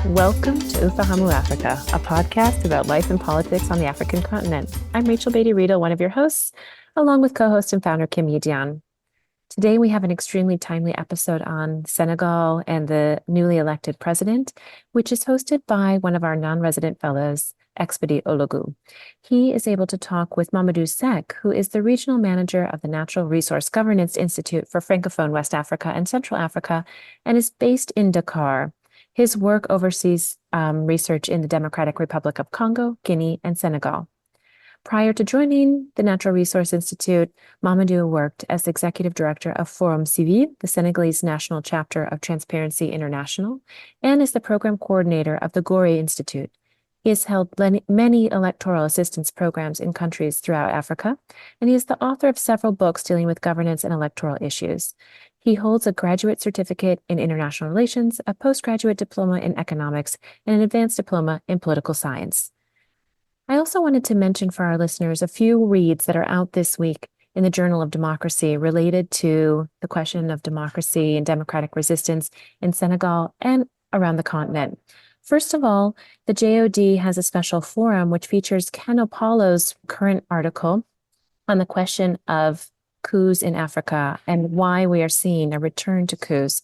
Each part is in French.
Welcome to Ufahamu Africa, a podcast about life and politics on the African continent. I'm Rachel Beatty-Riedel, one of your hosts, along with co-host and founder Kim Yi-Dian. Today, we have an extremely timely episode on Senegal and the newly elected president, which is hosted by one of our non-resident fellows, Expedit Ologu. He is able to talk with Mamadou Seck, who is the regional manager of the Natural Resource Governance Institute for Francophone West Africa and Central Africa, and is based in Dakar. His work oversees research in the Democratic Republic of Congo, Guinea, and Senegal. Prior to joining the Natural Resource Institute, Mamadou worked as executive director of Forum Civil, the Senegalese national chapter of Transparency International, and is the program coordinator of the Gore Institute. He has held many electoral assistance programs in countries throughout Africa, and he is the author of several books dealing with governance and electoral issues. He holds a graduate certificate in international relations, a postgraduate diploma in economics, and an advanced diploma in political science. I also wanted to mention for our listeners a few reads that are out this week in the Journal of Democracy related to the question of democracy and democratic resistance in Senegal and around the continent. First of all, the JOD has a special forum which features Ken Opolo's current article on the question of coups in Africa and why we are seeing a return to coups,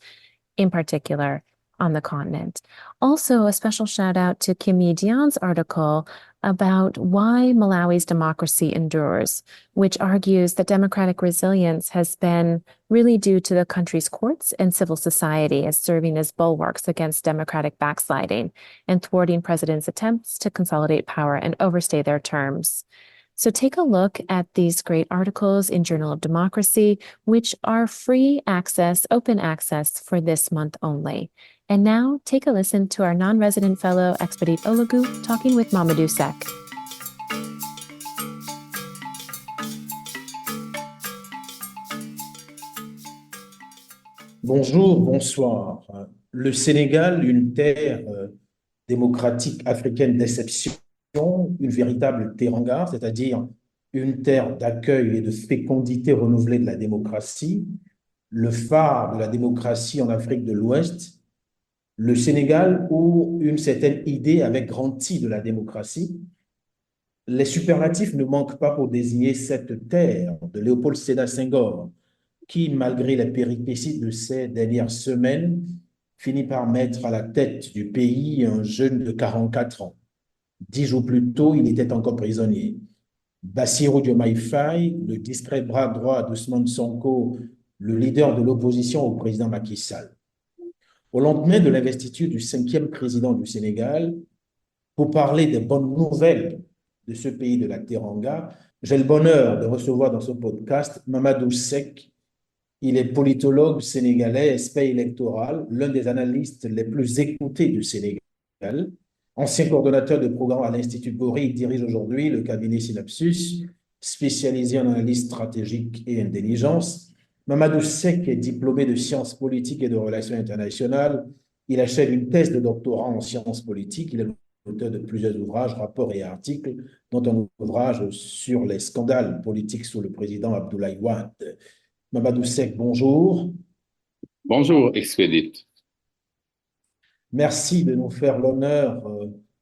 in particular on the continent. Also, a special shout out to Kim Yi-Dian's article about why Malawi's democracy endures, which argues that democratic resilience has been really due to the country's courts and civil society as serving as bulwarks against democratic backsliding and thwarting presidents' attempts to consolidate power and overstay their terms. So take a look at these great articles in Journal of Democracy, which are free access, open access for this month only. And now take a listen to our non-resident fellow Expedit Ologu talking with Mamadou Seck. Bonjour, bonsoir. Le Sénégal, une terre démocratique africaine d'exception, une véritable teranga, c'est-à-dire une terre d'accueil et de fécondité renouvelée de la démocratie, le phare de la démocratie en Afrique de l'Ouest, le Sénégal où une certaine idée avec grand I de la démocratie. Les superlatifs ne manquent pas pour désigner cette terre de Léopold Sédar Senghor, qui, malgré les péripéties de ces dernières semaines, finit par mettre à la tête du pays un jeune de 44 ans. 10 jours plus tôt, il était encore prisonnier. Bassirou Diomaye Faye, le discret bras droit d'Ousmane Sonko, le leader de l'opposition au président Macky Sall. Au lendemain de l'investiture du 5e président du Sénégal, pour parler des bonnes nouvelles de ce pays de la Teranga, j'ai le bonheur de recevoir dans ce podcast Mamadou Seck. Il est politologue sénégalais, expert électoral, l'un des analystes les plus écoutés du Sénégal. Ancien coordonnateur de programme à l'Institut Gorée, il dirige aujourd'hui le cabinet Synapsus, spécialisé en analyse stratégique et intelligence. Mamadou Seck est diplômé de sciences politiques et de relations internationales. Il achève une thèse de doctorat en sciences politiques. Il est l'auteur de plusieurs ouvrages, rapports et articles, dont un ouvrage sur les scandales politiques sous le président Abdoulaye Wade. Mamadou Seck, bonjour. Bonjour, Expedit. Merci de nous faire l'honneur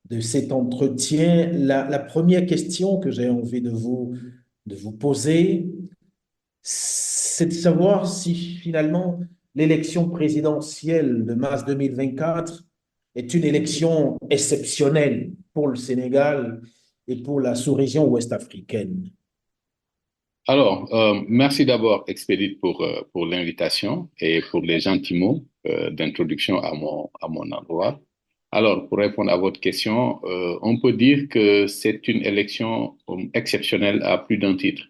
de cet entretien. La première question que j'ai envie de vous poser, c'est de savoir si finalement l'élection présidentielle de mars 2024 est une élection exceptionnelle pour le Sénégal et pour la sous-région ouest africaine. Alors, merci d'abord, Expedit, pour l'invitation et pour les gentils mots d'introduction à mon endroit. Alors, pour répondre à votre question, on peut dire que c'est une élection exceptionnelle à plus d'un titre.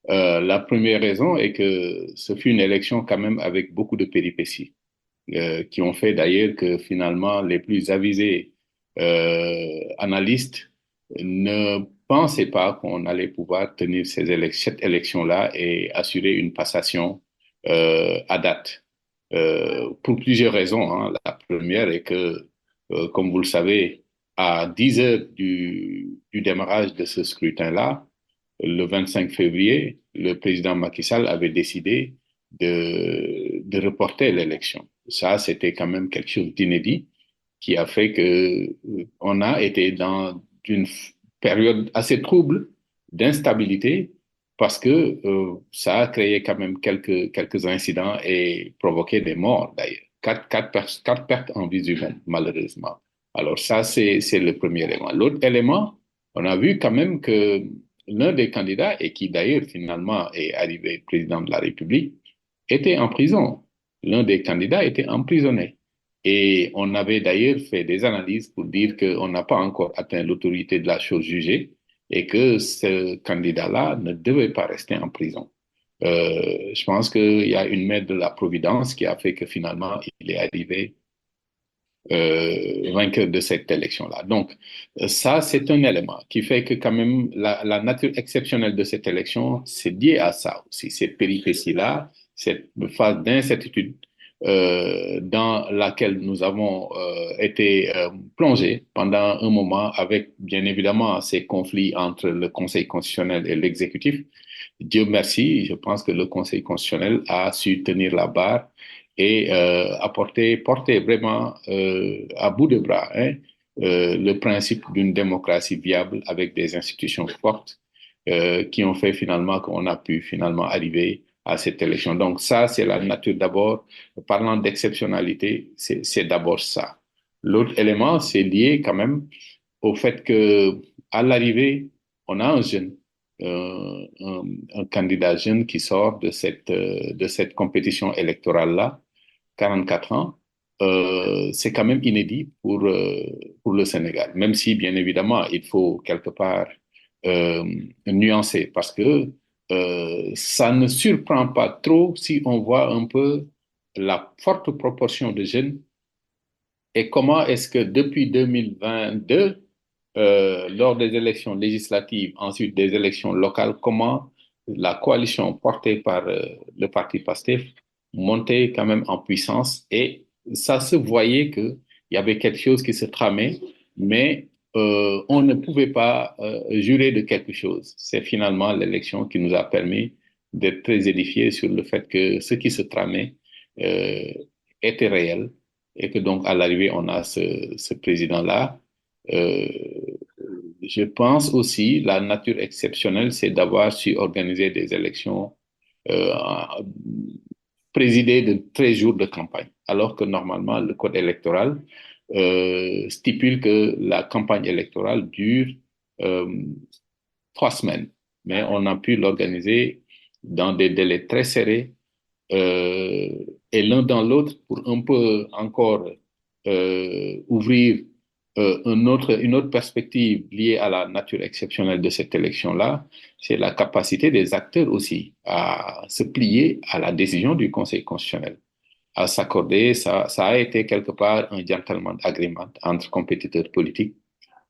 La première raison est que ce fut une élection quand même avec beaucoup de péripéties, qui ont fait d'ailleurs que finalement les plus avisés analystes ne pensaient pas qu'on allait pouvoir tenir cette élection-là et assurer une passation à date. Pour plusieurs raisons, hein. La première est que, comme vous le savez, à 10 heures du démarrage de ce scrutin-là, le 25 février, le président Macky Sall avait décidé de reporter l'élection. Ça, c'était quand même quelque chose d'inédit. qui a fait que on a été dans une période assez trouble d'instabilité parce que ça a créé quand même quelques incidents et provoqué des morts d'ailleurs. Quatre pertes en vie humaine, malheureusement. Alors ça, c'est le premier élément. L'autre élément, on a vu quand même que l'un des candidats, et qui d'ailleurs finalement est arrivé président de la République, était en prison. L'un des candidats était emprisonné. Et on avait d'ailleurs fait des analyses pour dire qu'on n'a pas encore atteint l'autorité de la chose jugée et que ce candidat-là ne devait pas rester en prison. Je pense qu'il y a une main de la Providence qui a fait que finalement, il est arrivé vainqueur de cette élection-là. Donc, ça, c'est un élément qui fait que quand même la nature exceptionnelle de cette élection, c'est lié à ça aussi, cette péripétie-là, cette phase d'incertitude dans laquelle nous avons été plongés pendant un moment avec, bien évidemment, ces conflits entre le Conseil constitutionnel et l'exécutif. Dieu merci, je pense que le Conseil constitutionnel a su tenir la barre et porter vraiment à bout de bras le principe d'une démocratie viable avec des institutions fortes qui ont fait finalement qu'on a pu finalement arriver à cette élection. Donc ça, c'est la nature d'abord. Parlant d'exceptionnalité, c'est d'abord ça. L'autre élément, c'est lié quand même au fait que à l'arrivée, on a un jeune, un candidat jeune qui sort de cette compétition électorale-là, 44 ans. C'est quand même inédit pour le Sénégal, même si, bien évidemment, il faut quelque part euh, nuancer, parce que ça ne surprend pas trop si on voit un peu la forte proportion de jeunes et comment est-ce que depuis 2022, lors des élections législatives, ensuite des élections locales, comment la coalition portée par le parti PASTEF montait quand même en puissance et ça se voyait qu'il y avait quelque chose qui se tramait, mais on ne pouvait pas jurer de quelque chose. C'est finalement l'élection qui nous a permis d'être très édifiés sur le fait que ce qui se tramait euh, était réel et que donc à l'arrivée, on a ce président-là. Euh, je pense aussi la nature exceptionnelle, c'est d'avoir su organiser des élections euh, présidées de 13 jours de campagne, alors que normalement, le code électoral stipule que la campagne électorale dure euh, 3 semaines, mais on a pu l'organiser dans des délais très serrés euh, et l'un dans l'autre pour un peu encore ouvrir une autre perspective liée à la nature exceptionnelle de cette élection-là, c'est la capacité des acteurs aussi à se plier à la décision du Conseil constitutionnel, à s'accorder. Ça a été quelque part un gentleman agreement entre compétiteurs politiques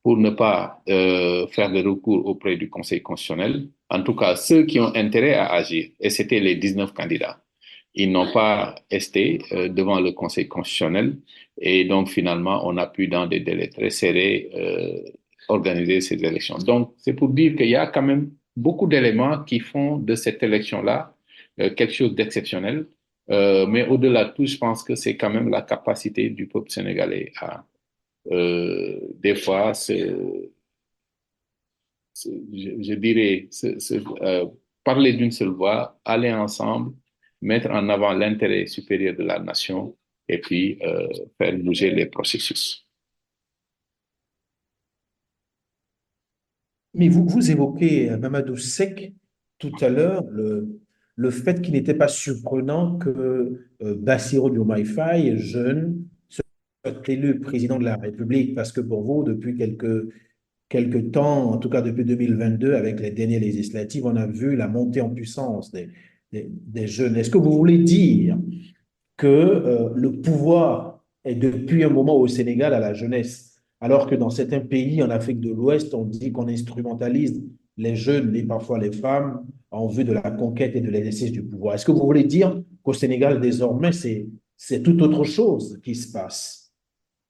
pour ne pas faire de recours auprès du Conseil constitutionnel, en tout cas ceux qui ont intérêt à agir, et c'était les 19 candidats. Ils n'ont pas resté devant le Conseil constitutionnel et donc finalement on a pu dans des délais très serrés organiser ces élections. Donc c'est pour dire qu'il y a quand même beaucoup d'éléments qui font de cette élection-là quelque chose d'exceptionnel. Mais au-delà de tout, je pense que c'est quand même la capacité du peuple sénégalais à des fois, je dirais, parler d'une seule voix, aller ensemble, mettre en avant l'intérêt supérieur de la nation et puis faire bouger les processus. Mais vous évoquez Mamadou Seck tout à l'heure, le fait qu'il n'était pas surprenant que Bassirou Diomaye Faye, jeune, soit élu président de la République, parce que pour vous, depuis quelques temps, en tout cas depuis 2022, avec les dernières législatives, on a vu la montée en puissance des jeunes. Est-ce que vous voulez dire que le pouvoir est depuis un moment au Sénégal à la jeunesse, alors que dans certains pays en Afrique de l'Ouest, on dit qu'on instrumentalise les jeunes et parfois les femmes en vue de la conquête et de l'exercice du pouvoir. Est-ce que vous voulez dire qu'au Sénégal, désormais, c'est tout autre chose qui se passe?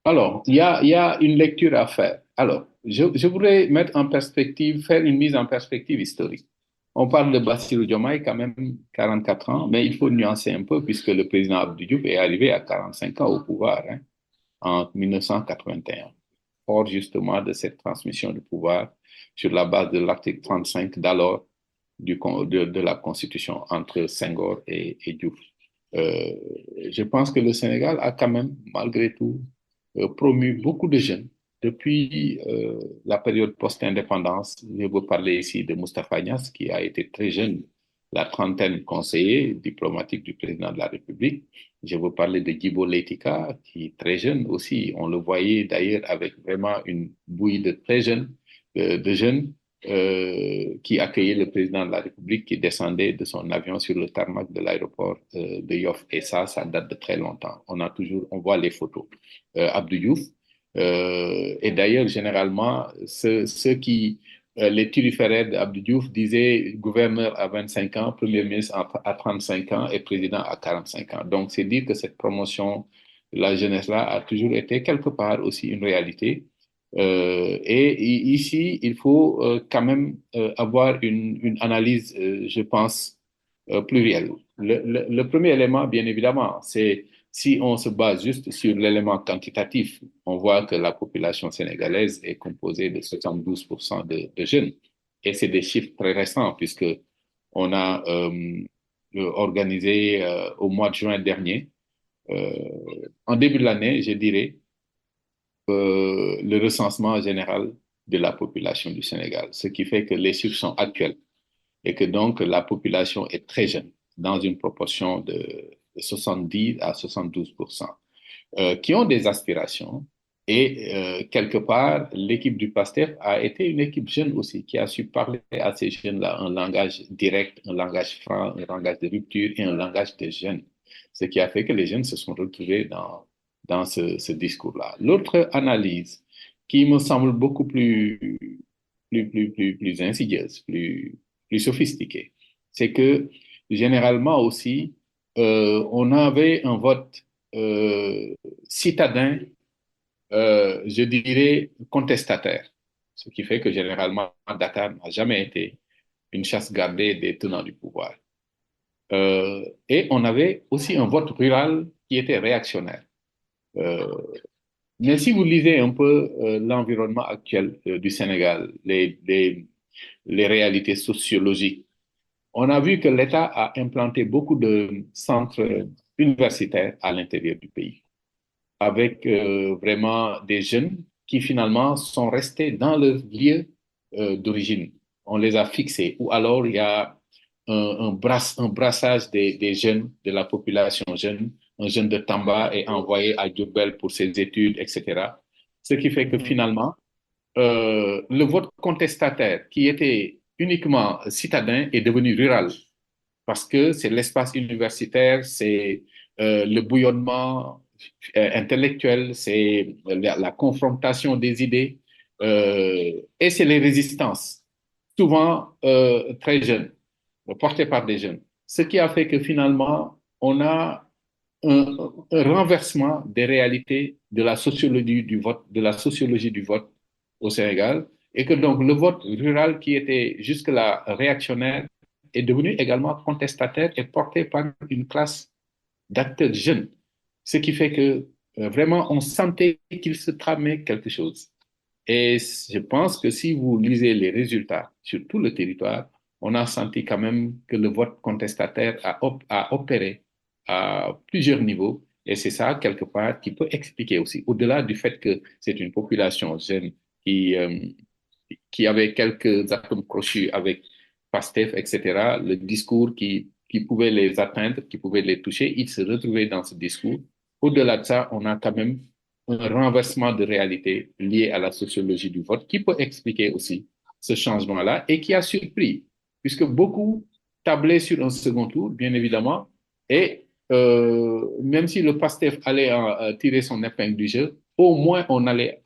Alors, il y a une lecture à faire. Alors, je voudrais mettre en perspective, faire une mise en perspective historique. On parle de Bassirou Diomaye, quand même 44 ans, mais il faut nuancer un peu puisque le président Abdou Diouf est arrivé à 45 ans au pouvoir. Hein. en 1981, fort justement de cette transmission de pouvoir sur la base de l'article 35 d'alors de la Constitution entre Senghor et Diouf. Euh, je pense que le Sénégal a quand même, malgré tout, promu beaucoup de jeunes depuis la période post-indépendance. Je veux parler ici de Moustapha Niasse, qui a été très jeune, la trentaine conseiller diplomatique du président de la République. Je veux parler de Djibo Leyti Ka, qui est très jeune aussi. On le voyait d'ailleurs avec vraiment une bouillie de très jeunes, de jeunes qui accueillait le président de la République qui descendait de son avion sur le tarmac de l'aéroport de Yoff. Et ça date de très longtemps. On voit les photos. Abdou Diouf. Et d'ailleurs, généralement, ceux qui, les turiféraires d'Abdou Diouf disaient gouverneur à 25 ans, premier ministre à 35 ans et président à 45 ans. Donc, c'est dire que cette promotion de la jeunesse-là a toujours été quelque part aussi une réalité. Ici, il faut quand même avoir une analyse, je pense, plurielle. Le premier élément, bien évidemment, c'est si on se base juste sur l'élément quantitatif, on voit que la population sénégalaise est composée de 72% de jeunes. Et c'est des chiffres très récents, puisque on a organisé au mois de juin dernier, euh, en début de l'année, je dirais, le recensement général de la population du Sénégal, ce qui fait que les chiffres sont actuels et que donc la population est très jeune, dans une proportion de 70 à 72%, qui ont des aspirations. Et quelque part, l'équipe du PASTEF a été une équipe jeune aussi, qui a su parler à ces jeunes-là un langage direct, un langage franc, un langage de rupture et un langage des jeunes. Ce qui a fait que les jeunes se sont retrouvés dans ce discours-là. L'autre analyse, qui me semble beaucoup plus insidieuse, plus sophistiquée, c'est que généralement aussi, on avait un vote citadin, je dirais contestataire, ce qui fait que généralement Dakar n'a jamais été une chasse gardée des tenants du pouvoir. Et on avait aussi un vote rural qui était réactionnaire. Euh, mais si vous lisez un peu l'environnement actuel du Sénégal, les réalités sociologiques, on a vu que l'État a implanté beaucoup de centres universitaires à l'intérieur du pays, avec vraiment des jeunes qui finalement sont restés dans leur lieu d'origine. On les a fixés, ou alors il y a un brassage des jeunes, de la population jeune. Un jeune de Tamba est envoyé à Diourbel pour ses études, etc. Ce qui fait que finalement, le vote contestataire, qui était uniquement citadin, est devenu rural, parce que c'est l'espace universitaire, c'est le bouillonnement intellectuel, c'est la confrontation des idées, et c'est les résistances, souvent très jeunes, portées par des jeunes. Ce qui a fait que finalement, on a un renversement des réalités de la sociologie du vote, de la sociologie du vote au Sénégal, et que donc le vote rural qui était jusque-là réactionnaire est devenu également contestataire et porté par une classe d'acteurs jeunes. Ce qui fait que vraiment on sentait qu'il se tramait quelque chose. Et je pense que si vous lisez les résultats sur tout le territoire, on a senti quand même que le vote contestataire a opéré à plusieurs niveaux. Et c'est ça, quelque part, qui peut expliquer aussi, au-delà du fait que c'est une population jeune qui, euh, qui avait quelques atomes crochus avec PASTEF, etc., le discours qui pouvait les atteindre, qui pouvait les toucher, ils se retrouvaient dans ce discours. Au-delà de ça, on a quand même un renversement de réalité lié à la sociologie du vote qui peut expliquer aussi ce changement-là et qui a surpris, puisque beaucoup tablaient sur un second tour, bien évidemment, et même si le PASTEF allait tirer son épingle du jeu, au moins on allait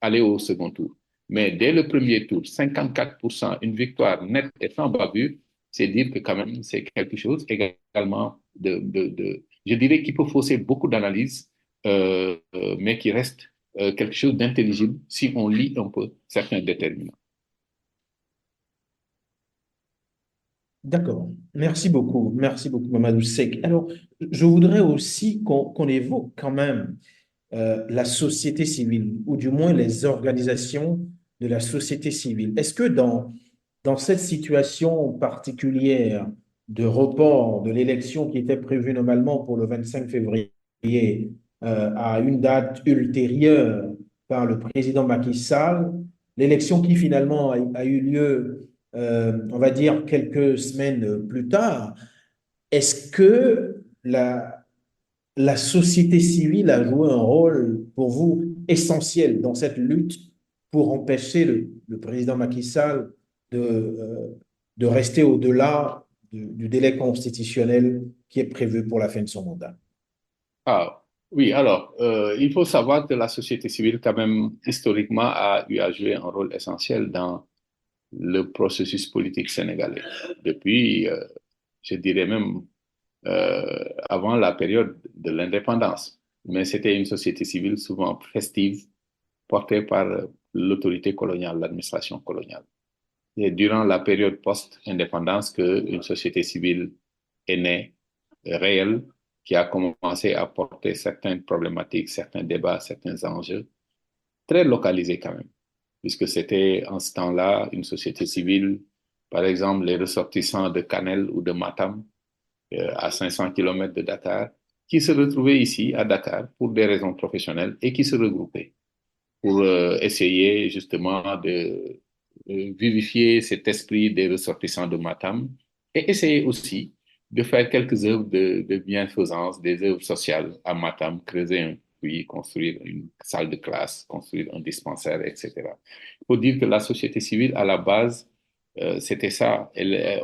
aller au second tour. Mais dès le premier tour, 54%, une victoire nette et sans bavure, c'est dire que quand même c'est quelque chose également je dirais qu'il peut fausser beaucoup d'analyses, mais qui reste quelque chose d'intelligible si on lit un peu certains déterminants. D'accord. Merci beaucoup, Mamadou Seck. Alors, je voudrais aussi qu'on évoque quand même la société civile, ou du moins les organisations de la société civile. Est-ce que dans cette situation particulière de report de l'élection qui était prévue normalement pour le 25 février à une date ultérieure par le président Macky Sall, l'élection qui finalement a eu lieu, on va dire, quelques semaines plus tard, est-ce que la société civile a joué un rôle pour vous essentiel dans cette lutte pour empêcher le président Macky Sall de rester au-delà du délai constitutionnel qui est prévu pour la fin de son mandat? Ah, oui, alors, il faut savoir que la société civile, quand même, historiquement, a eu à jouer un rôle essentiel dans le processus politique sénégalais. Depuis, je dirais même, avant la période de l'indépendance. Mais c'était une société civile souvent festive, portée par l'autorité coloniale, l'administration coloniale. Et durant la période post-indépendance qu'une société civile est née, réelle, qui a commencé à porter certaines problématiques, certains débats, certains enjeux, très localisés quand même, puisque c'était en ce temps-là une société civile, par exemple les ressortissants de Kanel ou de Matam, à 500 kilomètres de Dakar, qui se retrouvaient ici à Dakar pour des raisons professionnelles et qui se regroupaient pour essayer justement de vivifier cet esprit des ressortissants de Matam et essayer aussi de faire quelques œuvres de bienfaisance, des œuvres sociales à Matam, creuser un puits, construire une salle de classe, construire un dispensaire, etc. Il faut dire que la société civile, à la base, c'était ça.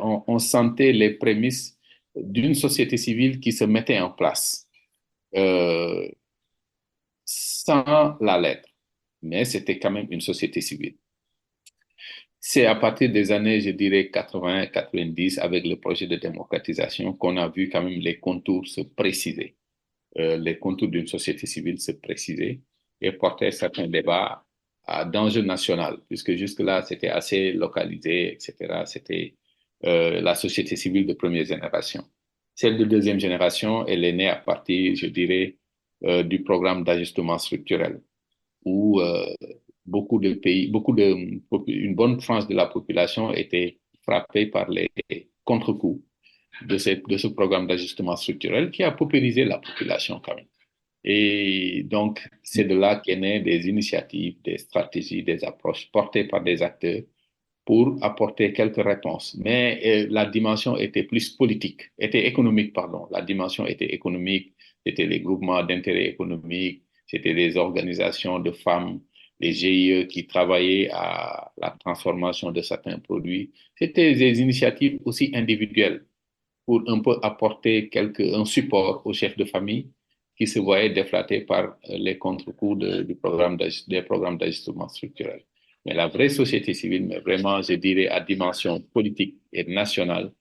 On sentait les prémices d'une société civile qui se mettait en place euh, sans la lettre, mais c'était quand même une société civile. C'est à partir des années, je dirais, 80, 90, avec le projet de démocratisation, qu'on a vu quand même les contours se préciser, les contours d'une société civile se préciser et porter certains débats d'enjeu national, puisque jusque-là, c'était assez localisé, etc. C'était la société civile de première génération. Celle de deuxième génération, elle est née à partir, je dirais, du programme d'ajustement structurel, où beaucoup de pays, une bonne frange de la population était frappée par les contre-coups de ce programme d'ajustement structurel qui a paupérisé la population quand même. Et donc, c'est de là qu'est né des initiatives, des stratégies, des approches portées par des acteurs pour apporter quelques réponses. Mais la dimension était plus politique, était économique, pardon. La dimension était économique, c'était les groupements d'intérêt économique, c'était les organisations de femmes, les GIE qui travaillaient à la transformation de certains produits. C'était des initiatives aussi individuelles pour un peu apporter un support aux chefs de famille qui se voyaient déflatés par les contre-coups des programmes d'ajustement structurel. Mais la vraie société civile, mais vraiment, je dirais, à dimension politique et nationale,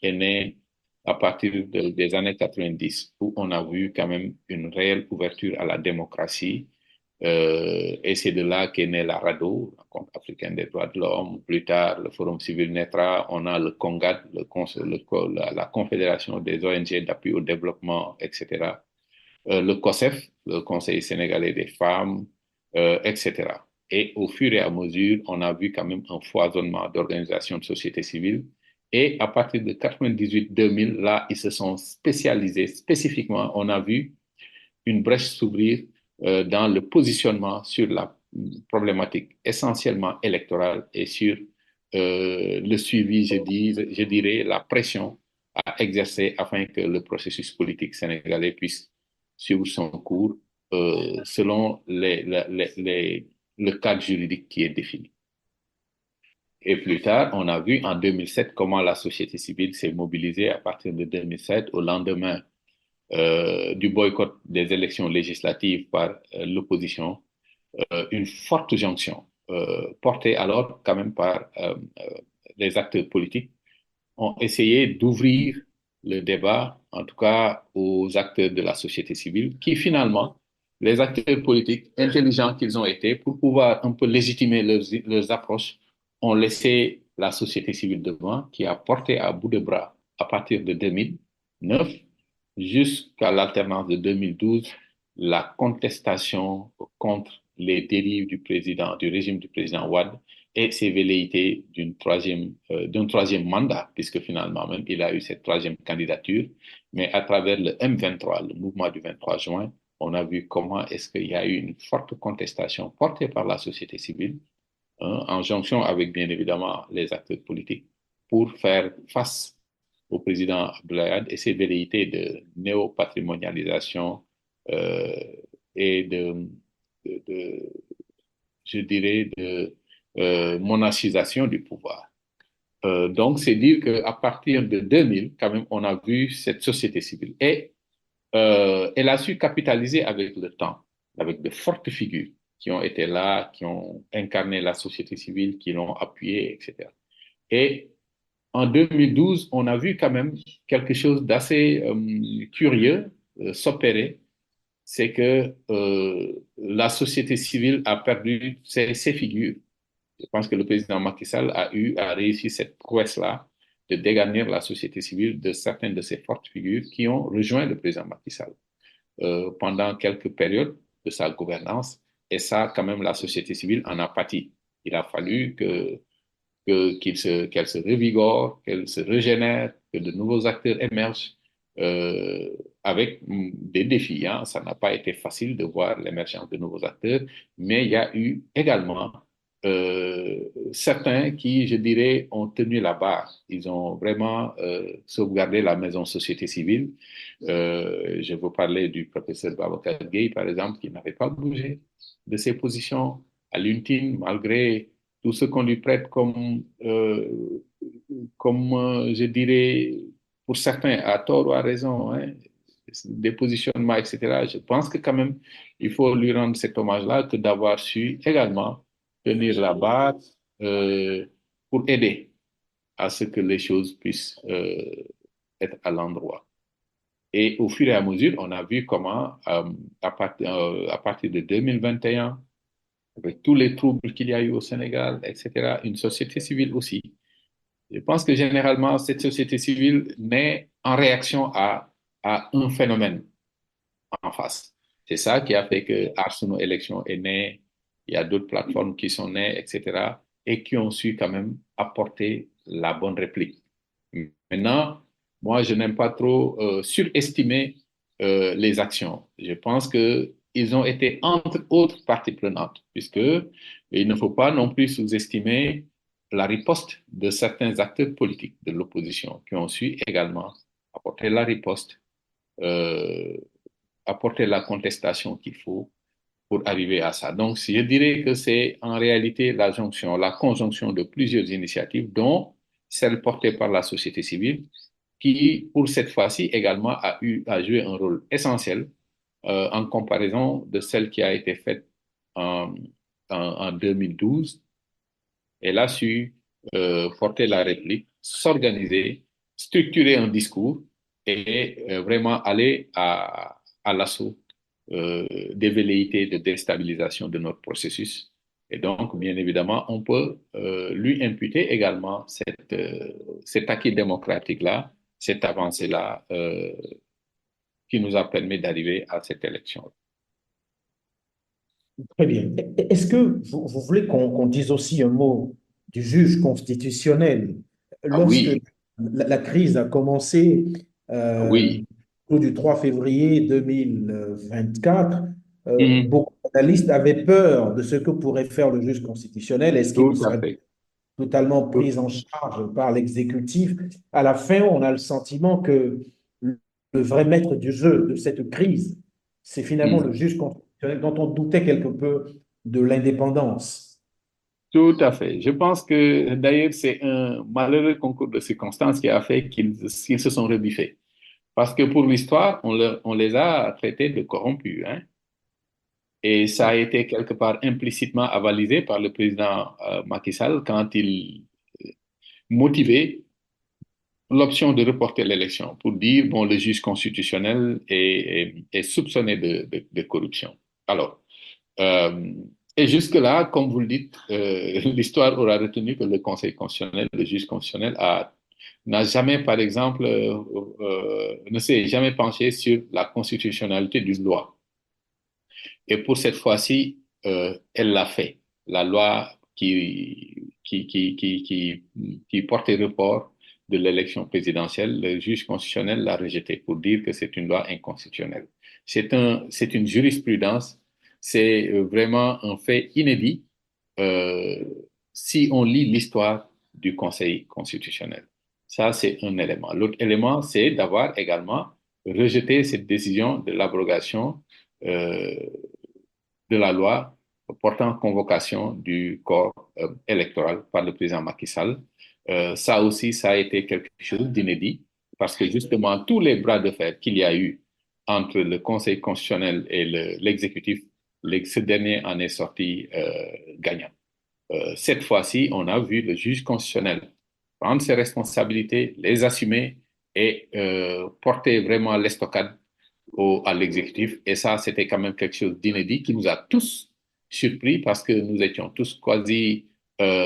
est née à partir des années 90, où on a vu quand même une réelle ouverture à la démocratie. Et c'est de là qu'est née la RADDHO, la Compte africaine des droits de l'homme. Plus tard, le Forum civil naîtra. On a le CONGAD, la Confédération des ONG d'appui au développement, etc. Le COSEF, le Conseil sénégalais des femmes, etc. Et au fur et à mesure, on a vu quand même un foisonnement d'organisations de société civile. Et à partir de 98-2000, là, ils se sont spécialisés spécifiquement. On a vu une brèche s'ouvrir dans le positionnement sur la problématique essentiellement électorale et sur le suivi, je dirais, la pression à exercer afin que le processus politique sénégalais puisse suivre son cours selon le cadre juridique qui est défini. Et plus tard, on a vu en 2007 comment la société civile s'est mobilisée à partir de 2007 au lendemain du boycott des élections législatives par l'opposition, une forte jonction portée alors quand même par les acteurs politiques ont essayé d'ouvrir le débat, en tout cas aux acteurs de la société civile, qui finalement, les acteurs politiques intelligents qu'ils ont été, pour pouvoir un peu légitimer leurs approches, ont laissé la société civile devant, qui a porté à bout de bras, à partir de 2009 jusqu'à l'alternance de 2012, la contestation contre les dérives du régime du président Wade et ses velléités d'un troisième mandat, puisque finalement même il a eu cette troisième candidature, mais à travers le M23, le mouvement du 23 juin, on a vu comment est-ce qu'il y a eu une forte contestation portée par la société civile, hein, en jonction avec bien évidemment les acteurs politiques, pour faire face au président Abdoulaye et ses velléités de néopatrimonialisation euh, et de, je dirais, de monarchisation du pouvoir. Donc, c'est dire qu'à partir de 2000, quand même, on a vu cette société civile. Et elle a su capitaliser avec le temps, avec de fortes figures qui ont été là, qui ont incarné la société civile, qui l'ont appuyée, etc. Et en 2012, on a vu quand même quelque chose d'assez curieux s'opérer, c'est que la société civile a perdu ses figures. Je pense que le président Macky Sall a réussi cette prouesse-là de dégarnir la société civile de certaines de ces fortes figures qui ont rejoint le président Macky Sall pendant quelques périodes de sa gouvernance. Et ça, quand même, la société civile en a pâti. Il a fallu qu'elle se revigore, qu'elle se régénère, que de nouveaux acteurs émergent euh, avec des défis. Hein. Ça n'a pas été facile de voir l'émergence de nouveaux acteurs, mais il y a eu également certains qui, je dirais, ont tenu la barre. Ils ont vraiment sauvegardé la maison société civile. Je veux parler du professeur Babacar Gueye, par exemple, qui n'avait pas bougé de ses positions à l'ultime, malgré tout ce qu'on lui prête comme je dirais, pour certains, à tort ou à raison, hein, des positionnements, etc. Je pense que quand même, il faut lui rendre cet hommage-là que d'avoir su également tenir la barre pour aider à ce que les choses puissent être à l'endroit. Et au fur et à mesure, on a vu comment, à partir de 2021, avec tous les troubles qu'il y a eu au Sénégal, etc., une société civile aussi. Je pense que généralement, cette société civile naît en réaction à un phénomène en face. C'est ça qui a fait que Arsenal Élections est né, il y a d'autres plateformes qui sont nées, etc., et qui ont su quand même apporter la bonne réplique. Maintenant, moi, je n'aime pas trop surestimer les actions. Je pense qu'ils ont été entre autres parties prenantes, puisque il ne faut pas non plus sous-estimer la riposte de certains acteurs politiques de l'opposition qui ont su également apporter la riposte, euh, apporter la contestation qu'il faut pour arriver à ça. Donc, je dirais que c'est en réalité la jonction, la conjonction de plusieurs initiatives, dont celle portée par la société civile, qui, pour cette fois-ci, également a joué un rôle essentiel en comparaison de celle qui a été faite en 2012. Elle a su porter la réplique, s'organiser, structurer un discours et vraiment aller à l'assaut des velléités de déstabilisation de notre processus. Et donc, bien évidemment, on peut lui imputer également cet acquis démocratique-là, cette avancée-là qui nous a permis d'arriver à cette élection. Très bien. Est-ce que vous voulez qu'on dise aussi un mot du juge constitutionnel? Ah Lorsque oui, la crise a commencé ah euh, oui, autour du 3 février 2024, mhm, beaucoup d'analystes avaient peur de ce que pourrait faire le juge constitutionnel. Est-ce qu'il tout à serait fait. totalement Tout- pris en charge par l'exécutif? À la fin, on a le sentiment que le vrai maître du jeu de cette crise, c'est finalement le mhm. juge constitutionnel dont on doutait quelque peu de l'indépendance. Tout à fait. Je pense que d'ailleurs, c'est un malheureux concours de circonstances qui a fait qu'ils se sont rebiffés. Parce que pour l'histoire, on les a traités de corrompus, hein. Et ça a été quelque part implicitement avalisé par le président Macky Sall quand il motivait l'option de reporter l'élection pour dire, bon, le juge constitutionnel est soupçonné de corruption. Alors, euh, et jusque-là, comme vous le dites, l'histoire aura retenu que le Conseil constitutionnel, le juge constitutionnel, n'a jamais, par exemple, ne s'est jamais penché sur la constitutionnalité d'une loi. Et pour cette fois-ci, elle l'a fait. La loi qui portait report de l'élection présidentielle, le juge constitutionnel l'a rejeté pour dire que c'est une loi inconstitutionnelle. C'est une jurisprudence, c'est vraiment un fait inédit euh, si on lit l'histoire du Conseil constitutionnel. Ça, c'est un élément. L'autre élément, c'est d'avoir également rejeté cette décision de l'abrogation euh, de la loi portant convocation du corps électoral par le président Macky Sall. Ça aussi, ça a été quelque chose d'inédit parce que justement, tous les bras de fer qu'il y a eu entre le Conseil constitutionnel et l'exécutif, ce dernier en est sorti gagnant. Cette fois-ci, on a vu le juge constitutionnel prendre ses responsabilités, les assumer et porter vraiment l'estocade à l'exécutif. Et ça, c'était quand même quelque chose d'inédit qui nous a tous surpris parce que nous étions tous quasi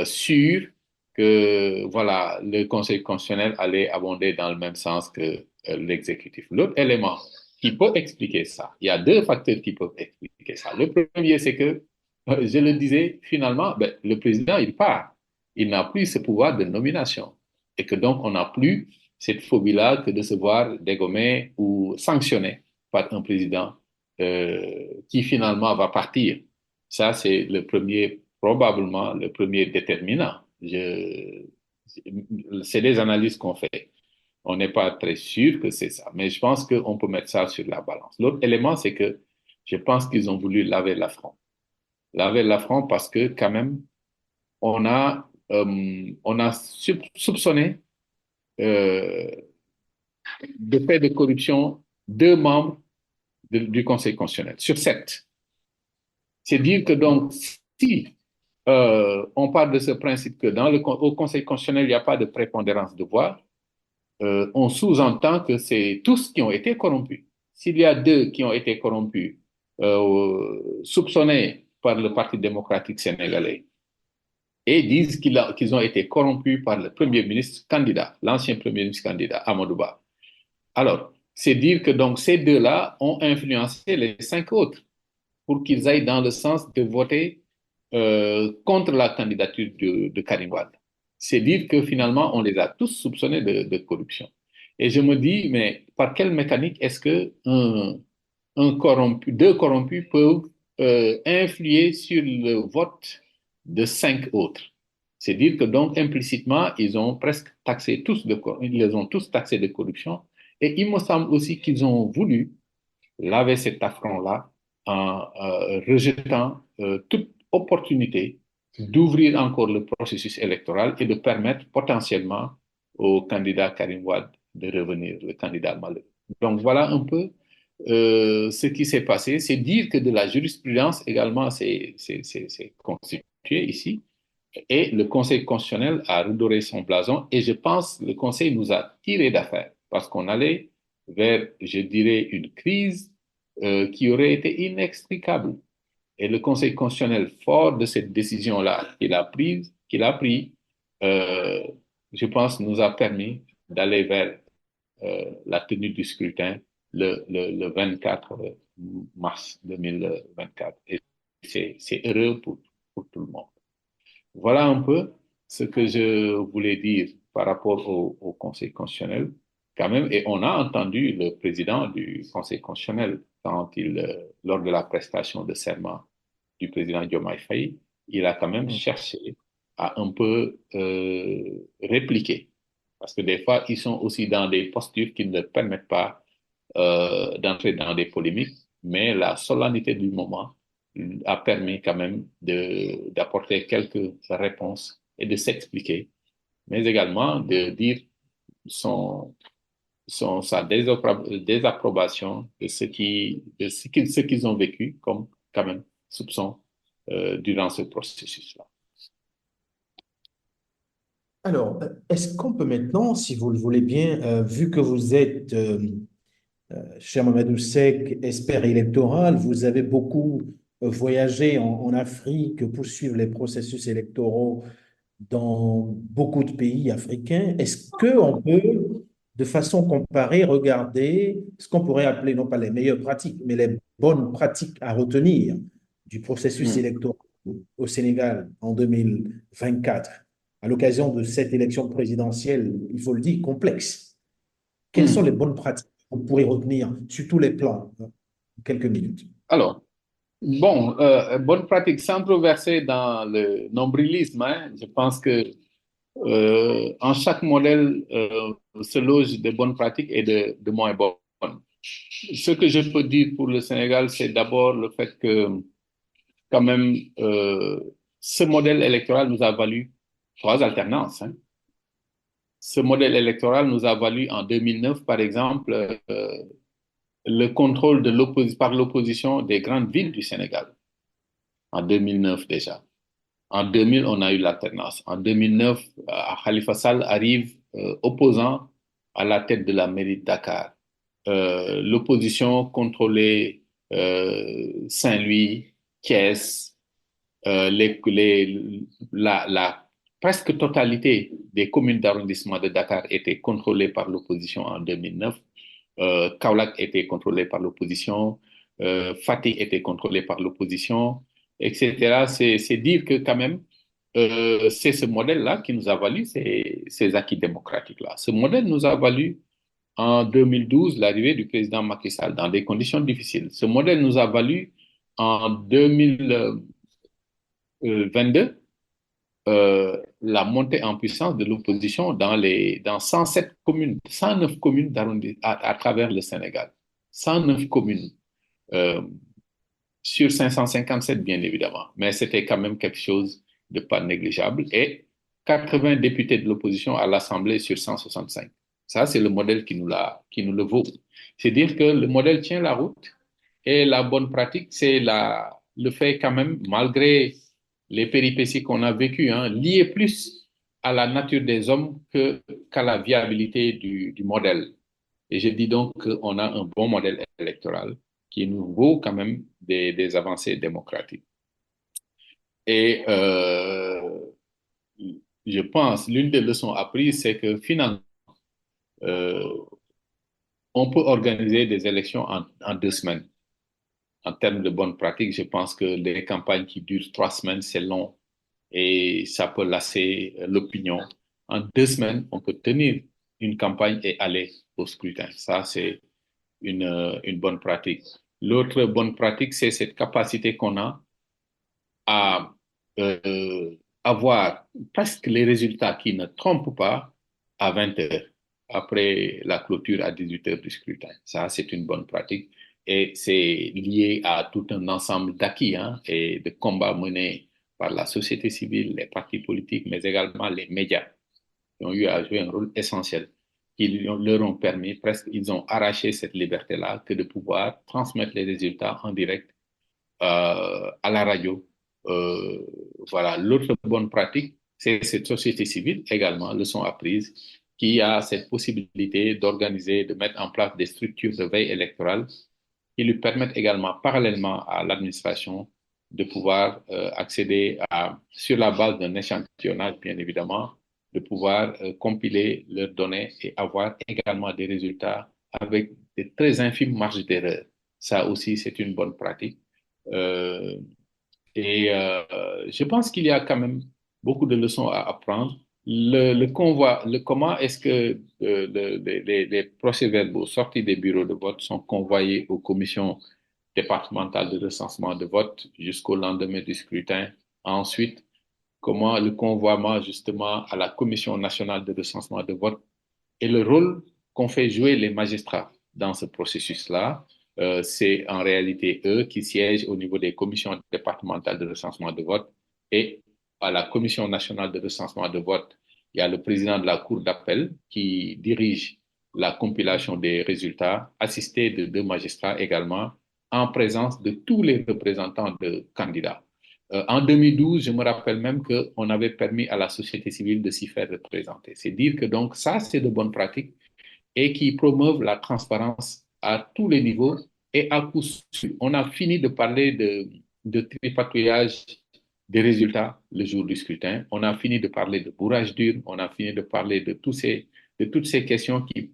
sûrs que voilà, le Conseil constitutionnel allait abonder dans le même sens que l'exécutif. L'autre élément qui peut expliquer ça, il y a deux facteurs qui peuvent expliquer ça. Le premier, c'est que, je le disais, finalement, ben, le président, il part. Il n'a plus ce pouvoir de nomination. Et que donc, on n'a plus cette phobie-là que de se voir dégommer ou sanctionner par un président qui finalement va partir. Ça, c'est le premier, probablement le premier déterminant. C'est des analyses qu'on fait. On n'est pas très sûr que c'est ça, mais je pense qu'on peut mettre ça sur la balance. L'autre élément, c'est que je pense qu'ils ont voulu laver l'affront. Laver l'affront parce que quand même, on a soupçonné euh, de fait de corruption deux membres du Conseil constitutionnel sur sept. C'est dire que donc, si on part de ce principe que au Conseil constitutionnel, il n'y a pas de prépondérance de voix, on sous-entend que c'est tous qui ont été corrompus. S'il y a deux qui ont été corrompus, soupçonnés par le Parti démocratique sénégalais, et disent qu'ils ont été corrompus par le Premier ministre candidat, l'ancien Premier ministre candidat, Amadou Ba. Alors, c'est dire que donc ces deux-là ont influencé les cinq autres pour qu'ils aillent dans le sens de voter contre la candidature de Karim Wade. C'est dire que finalement, on les a tous soupçonnés de corruption. Et je me dis, mais par quelle mécanique est-ce que deux corrompus peuvent influer sur le vote de cinq autres? C'est dire que donc implicitement, ils ont presque taxé ils les ont tous taxés de corruption. Et il me semble aussi qu'ils ont voulu laver cet affront-là en rejetant toute opportunité d'ouvrir encore le processus électoral et de permettre potentiellement au candidat Karim Wade de revenir, le candidat malheureux. Donc voilà un peu ce qui s'est passé. C'est dire que de la jurisprudence également s'est constituée ici. Et le Conseil constitutionnel a redoré son blason et je pense que le Conseil nous a tiré d'affaire parce qu'on allait vers, je dirais, une crise qui aurait été inextricable. Et le Conseil constitutionnel, fort de cette décision-là qu'il a pris, euh, je pense, nous a permis d'aller vers la tenue du scrutin le 24 mars 2024. Et c'est heureux pour tout le monde. Voilà un peu ce que je voulais dire par rapport au Conseil constitutionnel, quand même. Et on a entendu le président du Conseil constitutionnel quand lors de la prestation de serment du président Diomaye Faye, il a quand même cherché à un peu répliquer. Parce que des fois, ils sont aussi dans des postures qui ne leur permettent pas d'entrer dans des polémiques, mais la solennité du moment a permis quand même d'apporter quelques réponses et de s'expliquer, mais également de dire sa désapprobation de ce qu'ils ont vécu comme quand même soupçon durant ce processus-là. Alors, est-ce qu'on peut maintenant, si vous le voulez bien, vu que vous êtes, cher Mamadou Seck, expert électoral, vous avez beaucoup voyagé en Afrique pour suivre les processus électoraux dans beaucoup de pays africains, est-ce qu'on peut de façon comparée, regarder ce qu'on pourrait appeler non pas les meilleures pratiques, mais les bonnes pratiques à retenir du processus Hmm. électoral au Sénégal en 2024, à l'occasion de cette élection présidentielle, il faut le dire, complexe. Quelles sont les Hmm. bonnes pratiques qu'on pourrait retenir sur tous les plans en quelques minutes? Alors, bon, bonne pratique sans trop verser dans le nombrilisme, hein. Je pense que en chaque modèle se loge de bonnes pratiques et de moins bonnes. Ce que je peux dire pour le Sénégal, c'est d'abord le fait que, quand même, ce modèle électoral nous a valu trois alternances, hein. Ce modèle électoral nous a valu en 2009, par exemple, le contrôle par l'opposition des grandes villes du Sénégal, en 2009 déjà. En 2000, on a eu l'alternance. En 2009, Khalifa Sall arrive opposant à la tête de la mairie de Dakar. L'opposition contrôlait Saint-Louis, Thiès, la presque totalité des communes d'arrondissement de Dakar étaient contrôlées par l'opposition en 2009. Kaolack était contrôlé par l'opposition, Fatick était contrôlé par l'opposition, etc. C'est dire que quand même, c'est ce modèle-là qui nous a valu ces acquis démocratiques-là. Ce modèle nous a valu en 2012 l'arrivée du président Macky Sall dans des conditions difficiles. Ce modèle nous a valu en 2022 la montée en puissance de l'opposition dans 107 communes, 109 communes à travers le Sénégal. 109 communes euh, sur 557, bien évidemment. Mais c'était quand même quelque chose de pas négligeable. Et 80 députés de l'opposition à l'Assemblée sur 165. Ça, c'est le modèle qui nous le vaut. C'est dire que le modèle tient la route et la bonne pratique, c'est le fait quand même, malgré les péripéties qu'on a vécues, hein, liées plus à la nature des hommes qu'à la viabilité du modèle. Et je dis donc qu'on a un bon modèle électoral qui nous vaut quand même des avancées démocratiques. Et je pense, l'une des leçons apprises, c'est que finalement, euh, on peut organiser des élections en 2 semaines. En termes de bonnes pratiques, je pense que les campagnes qui durent 3 semaines, c'est long et ça peut lasser l'opinion. En 2 semaines, on peut tenir une campagne et aller au scrutin. Ça, c'est une bonne pratique. L'autre bonne pratique, c'est cette capacité qu'on a à avoir presque les résultats qui ne trompent pas à 20 heures après la clôture à 18 heures du scrutin. Ça, c'est une bonne pratique et c'est lié à tout un ensemble d'acquis, hein, et de combats menés par la société civile, les partis politiques, mais également les médias qui ont eu à jouer un rôle essentiel, qui leur ont permis, presque, ils ont arraché cette liberté-là que de pouvoir transmettre les résultats en direct à la radio. Euh, voilà. L'autre bonne pratique, c'est cette société civile également, leçon apprise, qui a cette possibilité d'organiser, de mettre en place des structures de veille électorale qui lui permettent également, parallèlement à l'administration, de pouvoir accéder sur la base d'un échantillonnage, bien évidemment, de pouvoir compiler leurs données et avoir également des résultats avec de très infimes marges d'erreur. Ça aussi, c'est une bonne pratique. Euh, je pense qu'il y a quand même beaucoup de leçons à apprendre. Le convoi, comment est-ce que les procès-verbaux sortis des bureaux de vote sont convoyés aux commissions départementales de recensement de vote jusqu'au lendemain du scrutin. Ensuite, comment le convoiement justement à la commission nationale de recensement de vote et le rôle qu'ont fait jouer les magistrats dans ce processus-là. C'est en réalité eux qui siègent au niveau des commissions départementales de recensement de vote et à la commission nationale de recensement de vote, il y a le président de la cour d'appel qui dirige la compilation des résultats, assisté de 2 magistrats également, en présence de tous les représentants de candidats. En 2012, je me rappelle même qu'on avait permis à la société civile de s'y faire représenter. C'est dire que donc ça, c'est de bonnes pratiques et qui promeuvent la transparence à tous les niveaux et à coup sûr. On a fini de parler de tripatouillage des résultats le jour du scrutin. On a fini de parler de bourrage d'urne. On a fini de parler de toutes ces questions qui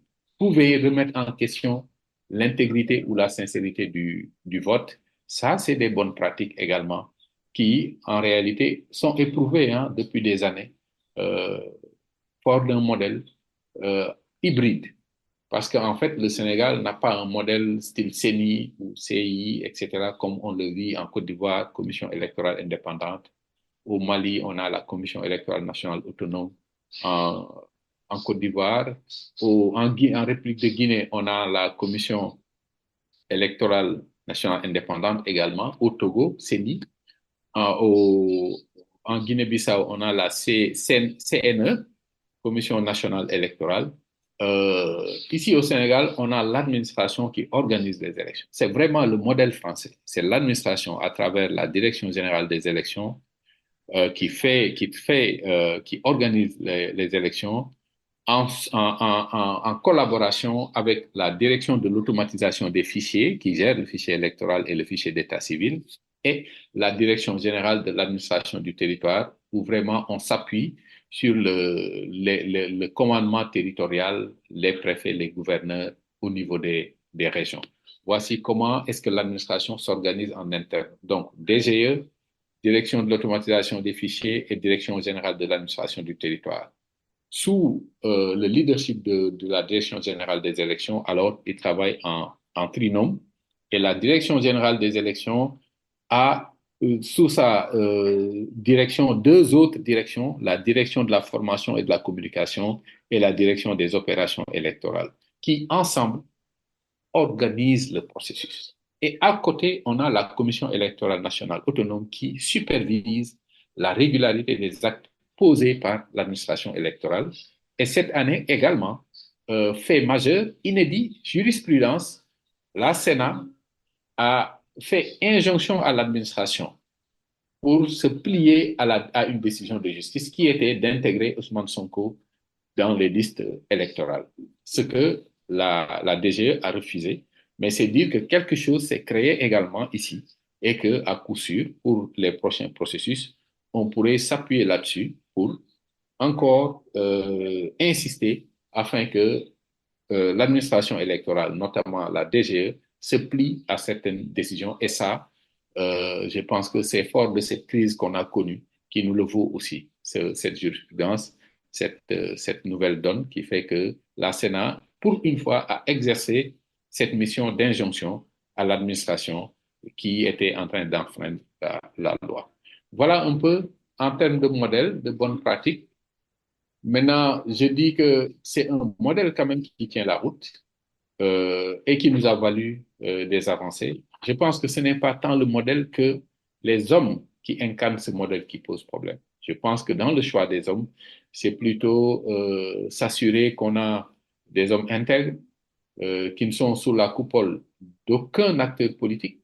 pouvez remettre en question l'intégrité ou la sincérité du vote. Ça, c'est des bonnes pratiques également qui, en réalité, sont éprouvées hein, depuis des années, euh, fort d'un modèle euh, hybride. Parce qu'en fait, le Sénégal n'a pas un modèle style CENI ou CI, etc., comme on le vit en Côte d'Ivoire, Commission électorale indépendante. Au Mali, on a la Commission électorale nationale autonome. En, en Côte d'Ivoire, en République de Guinée, on a la Commission électorale nationale indépendante également. Au Togo, CENI. En, au, en Guinée-Bissau, on a la CNE, Commission nationale électorale. Ici au Sénégal, on a l'administration qui organise les élections. C'est vraiment le modèle français. C'est l'administration à travers la Direction générale des élections qui organise les élections en collaboration avec la direction de l'automatisation des fichiers qui gère le fichier électoral et le fichier d'état civil et la direction générale de l'administration du territoire où vraiment on s'appuie sur le commandement territorial, les préfets, les gouverneurs au niveau des régions. Voici comment est-ce que l'administration s'organise en interne. Donc, DGE, Direction de l'automatisation des fichiers et Direction générale de l'administration du territoire. Sous le leadership de la Direction générale des élections, alors ils travaillent en trinôme et la Direction générale des élections a sous sa direction deux autres directions, la direction de la formation et de la communication et la direction des opérations électorales, qui ensemble organisent le processus. Et à côté, on a la Commission électorale nationale autonome qui supervise la régularité des actes posés par l'administration électorale. Et cette année également, fait majeur, inédit, jurisprudence, la Sénat a fait injonction à l'administration pour se plier à une décision de justice qui était d'intégrer Ousmane Sonko dans les listes électorales. Ce que la DGE a refusé. Mais c'est dire que quelque chose s'est créé également ici et qu'à coup sûr, pour les prochains processus, on pourrait s'appuyer là-dessus pour encore insister afin que l'administration électorale, notamment la DGE, se plie à certaines décisions. Et ça, je pense que c'est fort de cette crise qu'on a connue qui nous le vaut aussi, cette jurisprudence, cette nouvelle donne qui fait que la Sénat, pour une fois, a exercé cette mission d'injonction à l'administration qui était en train d'enfreindre la loi. Voilà un peu en termes de modèle, de bonnes pratiques. Maintenant, je dis que c'est un modèle quand même qui tient la route et qui nous a valu des avancées. Je pense que ce n'est pas tant le modèle que les hommes qui incarnent ce modèle qui posent problème. Je pense que dans le choix des hommes, c'est plutôt s'assurer qu'on a des hommes intègres qui ne sont sous la coupole d'aucun acteur politique,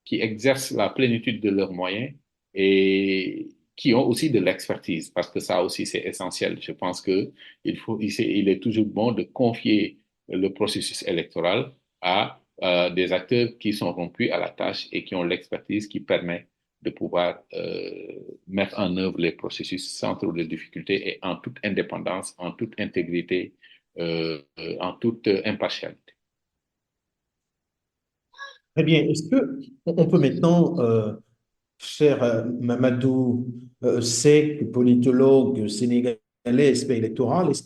qui exercent la plénitude de leurs moyens et qui ont aussi de l'expertise, parce que ça aussi c'est essentiel. Je pense que il est toujours bon de confier le processus électoral à des acteurs qui sont rompus à la tâche et qui ont l'expertise qui permet de pouvoir mettre en œuvre les processus sans trop de difficultés et en toute indépendance, en toute intégrité, en toute impartialité. Très bien. Est-ce que on peut maintenant, cher Mamadou Seck, politologue sénégalais, expert électoral, est-ce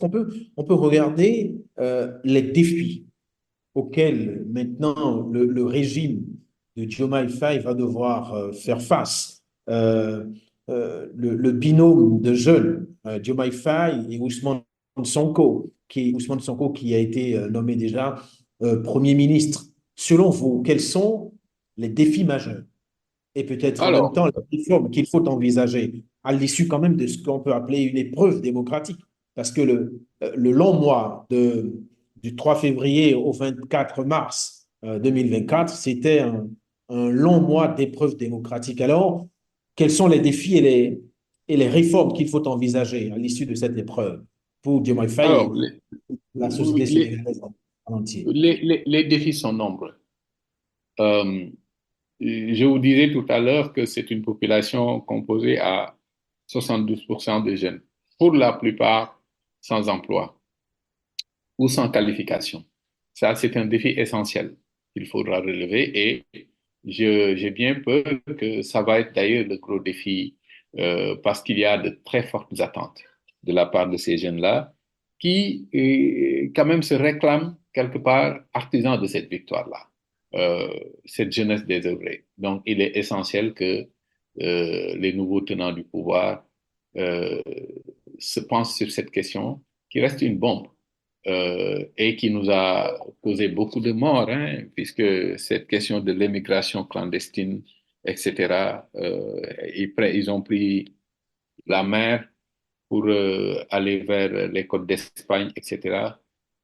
on peut regarder les défis auxquels maintenant le régime de Diomaye Faye va devoir faire face? Le binôme de jeunes, Diomaye Faye et Ousmane Sonko qui a été nommé déjà Premier ministre. Selon vous, quels sont les défis majeurs et peut-être en même Alors, temps les réformes qu'il faut envisager à l'issue quand même de ce qu'on peut appeler une épreuve démocratique? Parce que le long mois du 3 février au 24 mars 2024, c'était un long mois d'épreuve démocratique. Alors, quels sont les défis et les réformes qu'il faut envisager à l'issue de cette épreuve pour Diomaye Faye alors et la société sénégalaise en entier? les défis sont nombreux. Euh, je vous disais tout à l'heure que c'est une population composée à 72% de jeunes, pour la plupart sans emploi. ou sans qualification. Ça, c'est un défi essentiel qu'il faudra relever et j'ai bien peur que ça va être d'ailleurs le gros défi parce qu'il y a de très fortes attentes de la part de ces jeunes-là qui, quand même, se réclament quelque part artisans de cette victoire-là, euh, cette jeunesse désœuvrée. Donc, il est essentiel que les nouveaux tenants du pouvoir euh, se penchent sur cette question qui reste une bombe et qui nous a causé beaucoup de morts, hein, puisque cette question de l'émigration clandestine, etc., ils ont pris la mer pour aller vers les côtes d'Espagne, etc.,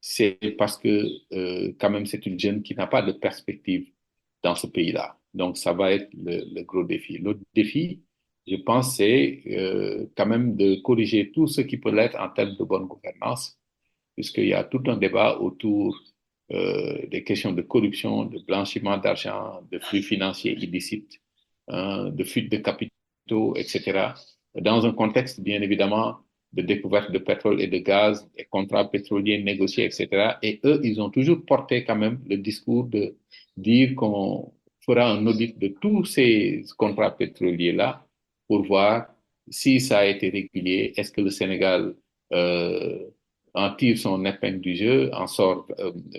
c'est parce que quand même c'est une jeune qui n'a pas de perspective dans ce pays-là. Donc ça va être le gros défi. L'autre défi, je pense, c'est quand même de corriger tout ce qui peut l'être en termes de bonne gouvernance, puisqu'il y a tout un débat autour des questions de corruption, de blanchiment d'argent, de flux financiers illicites, hein, de fuite de capitaux, etc. Dans un contexte, bien évidemment, de découverte de pétrole et de gaz, des contrats pétroliers négociés, etc. Et eux, ils ont toujours porté quand même le discours de dire qu'on fera un audit de tous ces contrats pétroliers-là pour voir si ça a été régulier, est-ce que le Sénégal en tire son épingle du jeu, en sort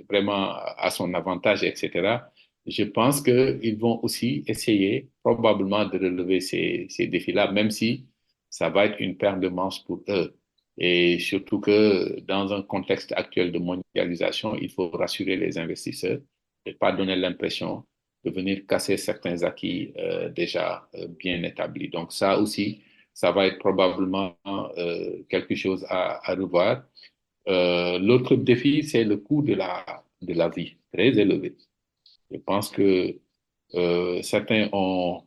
vraiment à son avantage, etc. Je pense qu'ils vont aussi essayer probablement de relever ces défis-là, même si ça va être une paire de manches pour eux. Et surtout que dans un contexte actuel de mondialisation, il faut rassurer les investisseurs et pas donner l'impression de venir casser certains acquis déjà bien établis. Donc ça aussi, ça va être probablement quelque chose à revoir. L'autre défi, c'est le coût de la vie, très élevé. Je pense que certains ont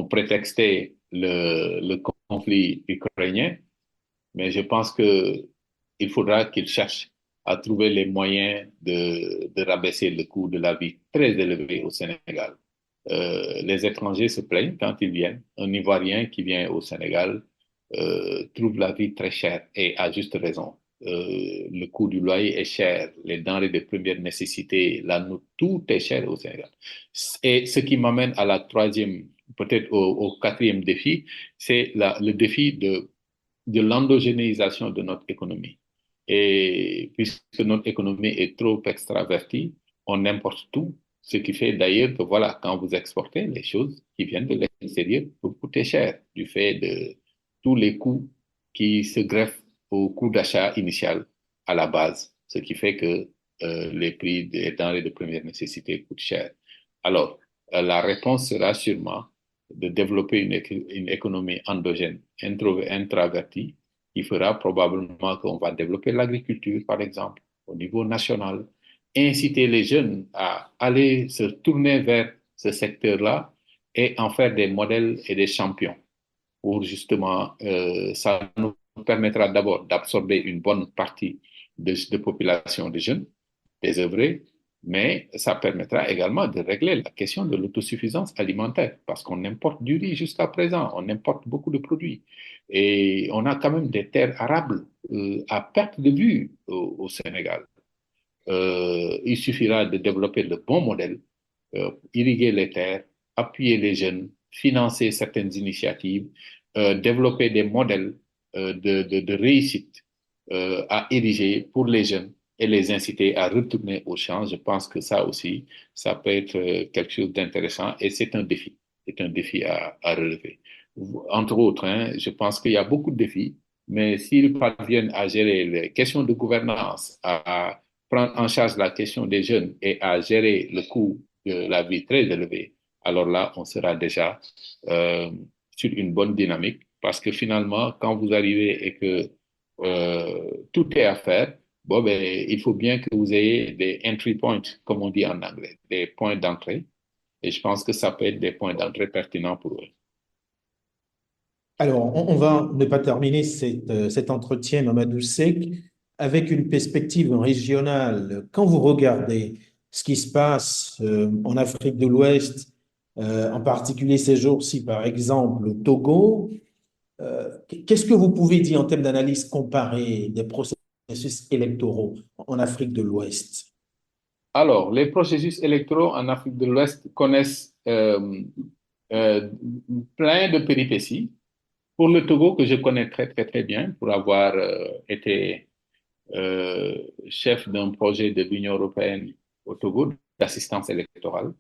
prétexté le conflit ukrainien, mais je pense qu'il faudra qu'ils cherchent à trouver les moyens de rabaisser le coût de la vie très élevé au Sénégal. Les étrangers se plaignent quand ils viennent. Un Ivoirien qui vient au Sénégal trouve la vie très chère et à juste raison. Le coût du loyer est cher, les denrées de première nécessité, tout est cher au Sénégal. Et ce qui m'amène à la troisième, peut-être au quatrième défi, c'est le défi de l'endogénéisation de notre économie. Et puisque notre économie est trop extravertie, on importe tout, ce qui fait d'ailleurs que voilà, quand vous exportez, les choses qui viennent de l'extérieur vous coûter cher du fait de tous les coûts qui se greffent au coût d'achat initial à la base, ce qui fait que les prix des denrées de première nécessité coûtent cher. Alors, la réponse sera sûrement de développer une économie endogène, introvertie, qui fera probablement qu'on va développer l'agriculture, par exemple, au niveau national, inciter les jeunes à aller se tourner vers ce secteur-là et en faire des modèles et des champions pour justement, ça nous permettra d'abord d'absorber une bonne partie de population de jeunes, des œuvrés, mais ça permettra également de régler la question de l'autosuffisance alimentaire, parce qu'on importe du riz jusqu'à présent, on importe beaucoup de produits. Et on a quand même des terres arables à perte de vue au Sénégal. Il suffira de développer le bon modèle, irriguer les terres, appuyer les jeunes, financer certaines initiatives, développer des modèles de réussite à ériger pour les jeunes et les inciter à retourner au champ. Je pense que ça aussi, ça peut être quelque chose d'intéressant et c'est un défi. C'est un défi à relever. Entre autres, hein, je pense qu'il y a beaucoup de défis, mais s'ils parviennent à gérer les questions de gouvernance, à prendre en charge la question des jeunes et à gérer le coût de la vie très élevé, alors là, on sera déjà euh, sur une bonne dynamique parce que finalement, quand vous arrivez et que tout est à faire, bon, ben, il faut bien que vous ayez des entry points, comme on dit en anglais, des points d'entrée. Et je pense que ça peut être des points d'entrée pertinents pour eux. Alors, on va ne pas terminer cet entretien, Mamadou Seck, avec une perspective régionale. Quand vous regardez ce qui se passe en Afrique de l'Ouest, en particulier ces jours-ci, par exemple, au Togo, qu'est-ce que vous pouvez dire en termes d'analyse comparée des processus processus électoraux en Afrique de l'Ouest? Alors, les processus électoraux en Afrique de l'Ouest connaissent euh, plein de péripéties. Pour le Togo, que je connais très, très, très bien, pour avoir été chef d'un projet de l'Union européenne au Togo d'assistance électorale,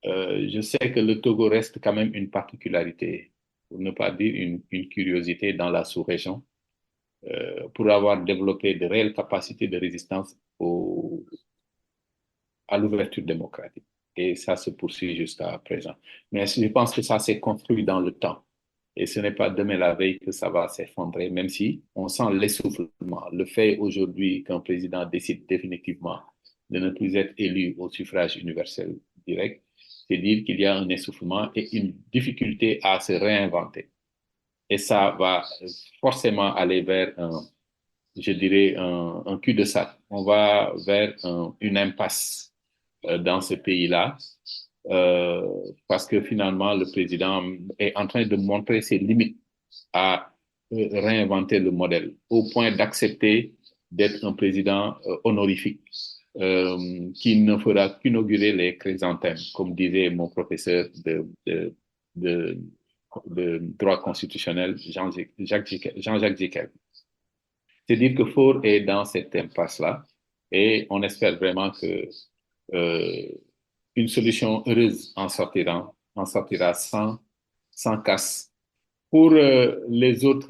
je sais que le Togo reste quand même une particularité, pour ne pas dire une curiosité dans la sous-région, pour avoir développé de réelles capacités de résistance à l'ouverture démocratique. Et ça se poursuit jusqu'à présent. Mais je pense que ça s'est construit dans le temps. Et ce n'est pas demain la veille que ça va s'effondrer, même si on sent l'essoufflement. Le fait aujourd'hui qu'un président décide définitivement de ne plus être élu au suffrage universel direct, c'est dire qu'il y a un essoufflement et une difficulté à se réinventer. Et ça va forcément aller vers je dirais, un cul-de-sac. On va vers une impasse dans ce pays-là, euh, parce que finalement, le président est en train de montrer ses limites à réinventer le modèle, au point d'accepter d'être un président honorifique, qui ne fera qu'inaugurer les chrysanthèmes, comme disait mon professeur de, de droit constitutionnel, Jean-Jacques Jekel. C'est dire que Ford est dans cette impasse-là et on espère vraiment que euh, une solution heureuse en sortira sans casse. Pour les autres,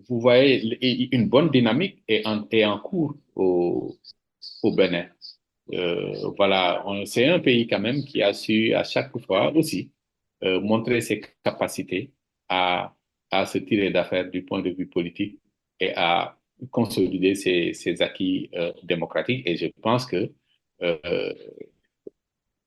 vous voyez, une bonne dynamique est en cours au Bénin. Voilà, c'est un pays quand même qui a su à chaque fois aussi montrer ses capacités à, à se tirer d'affaire du point de vue politique et à consolider ses acquis démocratiques. Et je pense que euh,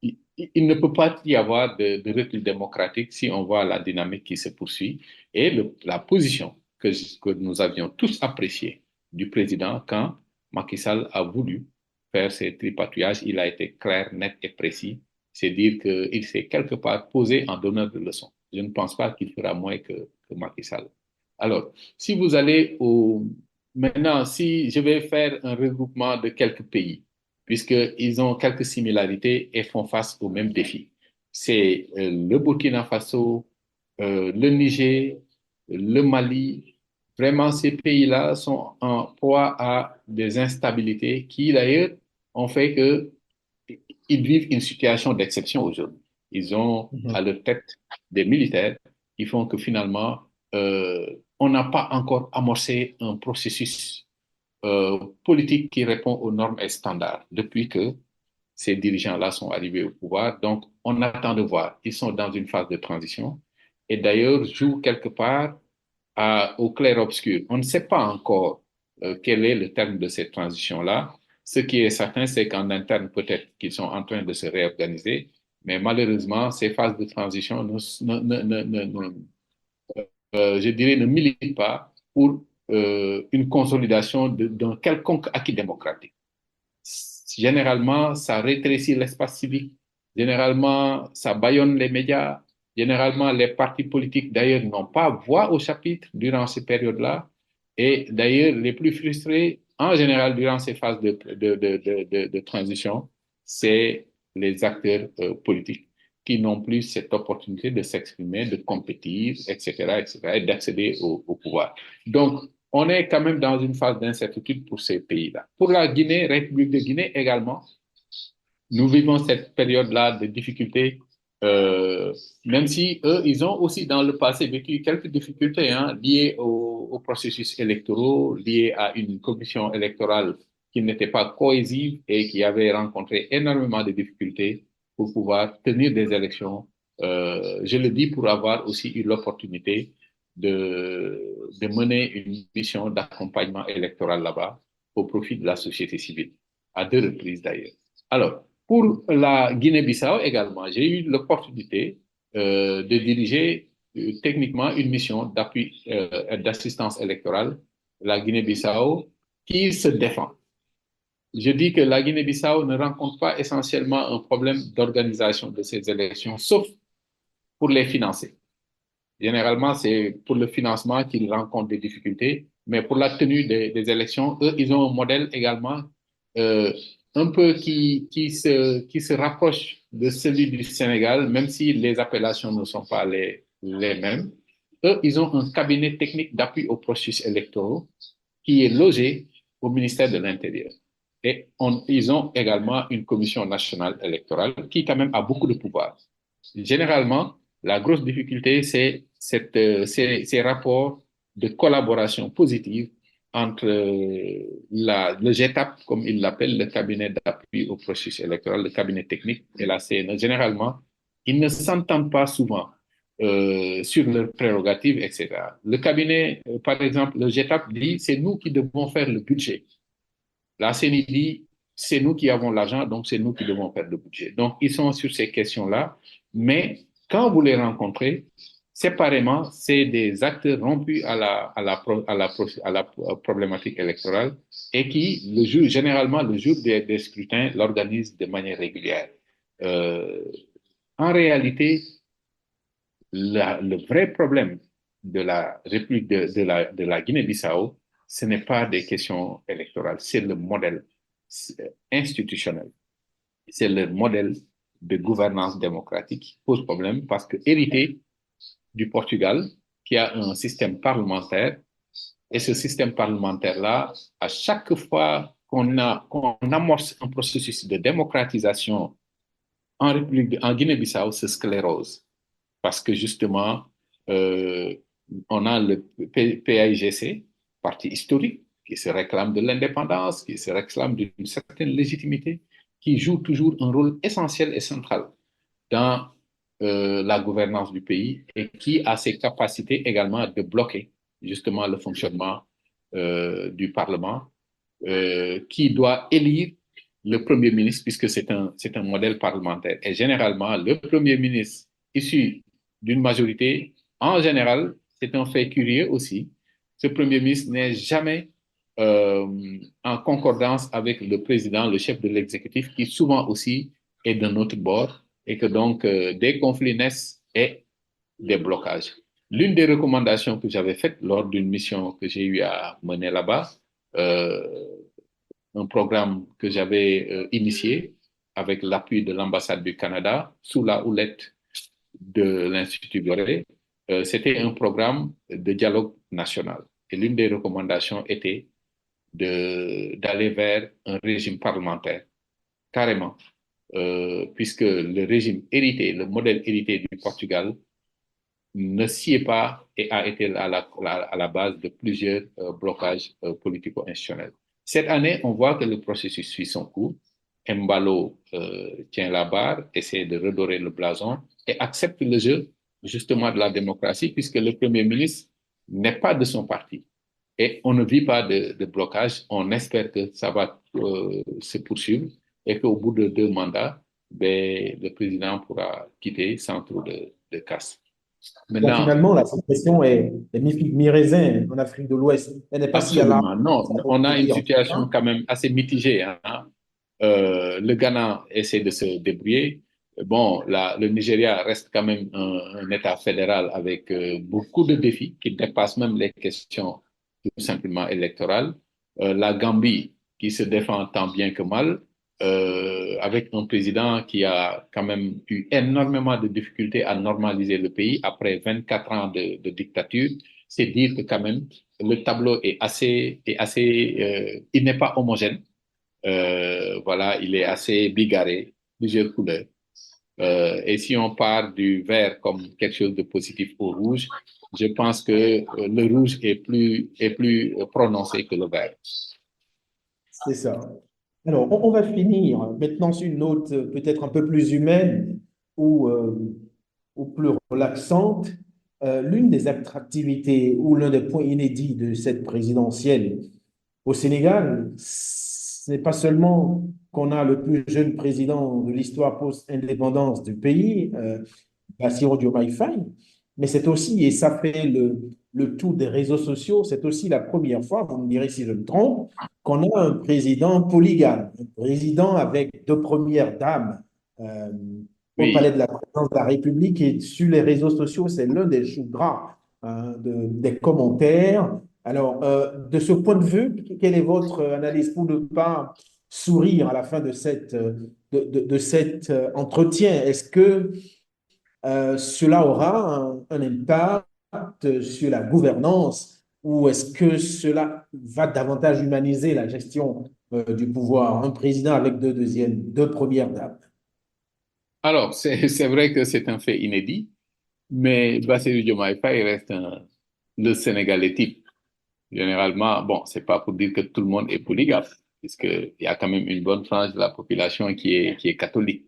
il ne peut pas y avoir de recul démocratique si on voit la dynamique qui se poursuit et la position que nous avions tous appréciée du président quand Macky Sall a voulu faire ses tripatouillages. Il a été clair, net et précis. C'est dire qu'il s'est quelque part posé en donneur de leçons. Je ne pense pas qu'il fera moins que Macky Sall. Alors, si vous allez au... Maintenant, si je vais faire un regroupement de quelques pays, puisqu'ils ont quelques similarités et font face aux mêmes défis. C'est le Burkina Faso, le Niger, le Mali. Vraiment, ces pays-là sont en proie à des instabilités qui, d'ailleurs, ont fait qu'ils vivent une situation d'exception aujourd'hui. Ils ont à leur tête des militaires qui font que finalement, on n'a pas encore amorcé un processus politique qui répond aux normes et standards depuis que ces dirigeants-là sont arrivés au pouvoir. Donc, on attend de voir. Ils sont dans une phase de transition et d'ailleurs jouent quelque part au clair-obscur. On ne sait pas encore quel est le terme de cette transition-là. Ce qui est certain, c'est qu'en interne, peut-être qu'ils sont en train de se réorganiser, mais malheureusement, ces phases de transition je dirais, ne militent pas pour une consolidation d'un quelconque acquis démocratique. Généralement, ça rétrécit l'espace civique. Généralement, ça bâillonne les médias. Généralement, les partis politiques, d'ailleurs, n'ont pas voix au chapitre durant ces périodes-là. Et d'ailleurs, les plus frustrés, en général, durant ces phases de transition, c'est les acteurs politiques qui n'ont plus cette opportunité de s'exprimer, de compétir, etc., et d'accéder au pouvoir. Donc, on est quand même dans une phase d'incertitude pour ces pays-là. Pour la Guinée, République de Guinée également, nous vivons cette période-là de difficultés, même si eux, ils ont aussi dans le passé vécu quelques difficultés liées au processus électoraux, liées à une commission électorale qui n'était pas cohésive et qui avait rencontré énormément de difficultés pour pouvoir tenir des élections. Je le dis pour avoir aussi eu l'opportunité de mener une mission d'accompagnement électoral là-bas au profit de la société civile, à deux reprises d'ailleurs. Alors, pour la Guinée-Bissau également, j'ai eu l'opportunité de diriger techniquement une mission d'appui, d'assistance électorale, la Guinée-Bissau, qui se défend. Je dis que la Guinée-Bissau ne rencontre pas essentiellement un problème d'organisation de ces élections, sauf pour les financer. Généralement, c'est pour le financement qu'ils rencontrent des difficultés, mais pour la tenue des élections, eux, ils ont un modèle également euh, un peu qui se rapproche de celui du Sénégal, même si les appellations ne sont pas les mêmes. Eux, ils ont un cabinet technique d'appui aux processus électoraux qui est logé au ministère de l'Intérieur. Et ils ont également une commission nationale électorale qui, quand même, a beaucoup de pouvoir. Généralement, la grosse difficulté, c'est ces rapports de collaboration positive entre le GETAP, comme il l'appelle, le cabinet d'appui au processus électoral, le cabinet technique et la CNE. Généralement, ils ne s'entendent pas souvent sur leurs prérogatives, etc. Le cabinet, par exemple, le GETAP dit, c'est nous qui devons faire le budget. La CNI dit, c'est nous qui avons l'argent, donc c'est nous qui devons faire le budget. Donc, ils sont sur ces questions-là, mais quand vous les rencontrez, séparément, c'est des acteurs rompus à la problématique électorale et qui, généralement, le jour des scrutins, l'organisent de manière régulière. Euh, En réalité, le vrai problème de la République de la Guinée-Bissau, ce n'est pas des questions électorales, c'est le modèle institutionnel, c'est le modèle de gouvernance démocratique qui pose problème parce que hérité du Portugal, qui a un système parlementaire, et ce système parlementaire-là, à chaque fois qu'on amorce un processus de démocratisation en Guinée-Bissau, se sclérose parce que justement, euh, on a le PAIGC, parti historique, qui se réclame de l'indépendance, qui se réclame d'une certaine légitimité, qui joue toujours un rôle essentiel et central dans la gouvernance du pays et qui a ses capacités également de bloquer justement le fonctionnement du Parlement, qui doit élire le Premier ministre, puisque c'est un modèle parlementaire. Et généralement, le Premier ministre issu d'une majorité, en général, c'est un fait curieux aussi, ce Premier ministre n'est jamais euh, en concordance avec le président, le chef de l'exécutif, qui souvent aussi est d'un autre bord, et que donc des conflits naissent et des blocages. L'une des recommandations que j'avais faites lors d'une mission que j'ai eu à mener là-bas, euh, un programme que j'avais initié avec l'appui de l'ambassade du Canada sous la houlette de l'Institut Gorée, c'était un programme de dialogue national. Et l'une des recommandations était d'aller vers un régime parlementaire, carrément, puisque le régime hérité, le modèle hérité du Portugal, ne s'y est pas et a été à la base de plusieurs blocages politico-institutionnels. Cette année, on voit que le processus suit son cours. Mbalo tient la barre, essaie de redorer le blason et accepte le jeu justement de la démocratie puisque le Premier ministre n'est pas de son parti. Et on ne vit pas de blocage. On espère que ça va se poursuivre et qu'au bout de 2 mandats, ben, le président pourra quitter sans trop de casse. Donc Maintenant, finalement, la situation est mi-raisin en Afrique de l'Ouest. Elle n'est pas si alarmante, absolument, non. ça On a peut une dire. situation quand même assez mitigée, hein. Le Ghana essaie de se débrouiller. Bon, le Nigeria reste quand même un État fédéral avec beaucoup de défis qui dépassent même les questions tout simplement électorales. La Gambie qui se défend tant bien que mal, avec un président qui a quand même eu énormément de difficultés à normaliser le pays après 24 ans de dictature. C'est dire que quand même le tableau il n'est pas homogène. Voilà, il est assez bigarré, plusieurs couleurs. Et si on part du vert comme quelque chose de positif au rouge, je pense que le rouge est plus prononcé que le vert. C'est ça. Alors, on va finir maintenant sur une note peut-être un peu plus humaine ou plus relaxante. L'une des attractivités ou l'un des points inédits de cette présidentielle au Sénégal, ce n'est pas seulement qu'on a le plus jeune président de l'histoire post-indépendance du pays, Bassirou Diomaye Faye, mais c'est aussi, et ça fait le tour des réseaux sociaux, c'est aussi la première fois, vous me direz si je me trompe, qu'on a un président polygame, un président avec 2 premières dames euh, au palais Oui, de la présidence de la République et sur les réseaux sociaux, c'est l'un des choux gras des commentaires. Alors, de ce point de vue, quelle est votre analyse pour ne pas sourire à la fin de de cet entretien? Est-ce que cela aura un impact sur la gouvernance ou est-ce que cela va davantage humaniser la gestion du pouvoir? Un président avec deux premières dames. Alors, c'est vrai que c'est un fait inédit, mais Bassirou Diomaye Faye reste le Sénégalais type. Généralement, bon, c'est pas pour dire que tout le monde est polygame, puisqu'il y a quand même une bonne frange de la population qui est catholique.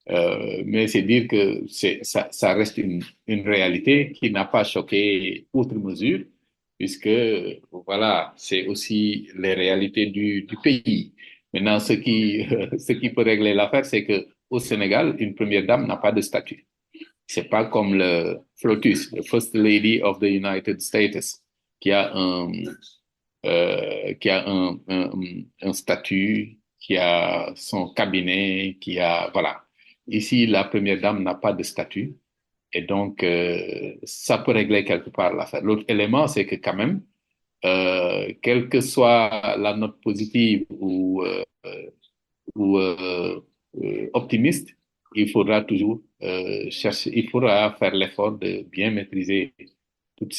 Mais c'est dire que ça reste une réalité qui n'a pas choqué outre mesure, puisque, voilà, c'est aussi les réalités du pays. Maintenant, ce qui peut régler l'affaire, c'est que au Sénégal, une première dame n'a pas de statut. C'est pas comme le FLOTUS, le First Lady of the United States, qui a un statut, qui a son cabinet, qui a, voilà. Ici, la première dame n'a pas de statut et donc ça peut régler quelque part l'affaire. L'autre élément, c'est que quand même, quelle que soit la note positive ou optimiste, il faudra toujours chercher, il faudra faire l'effort de bien maîtriser toutes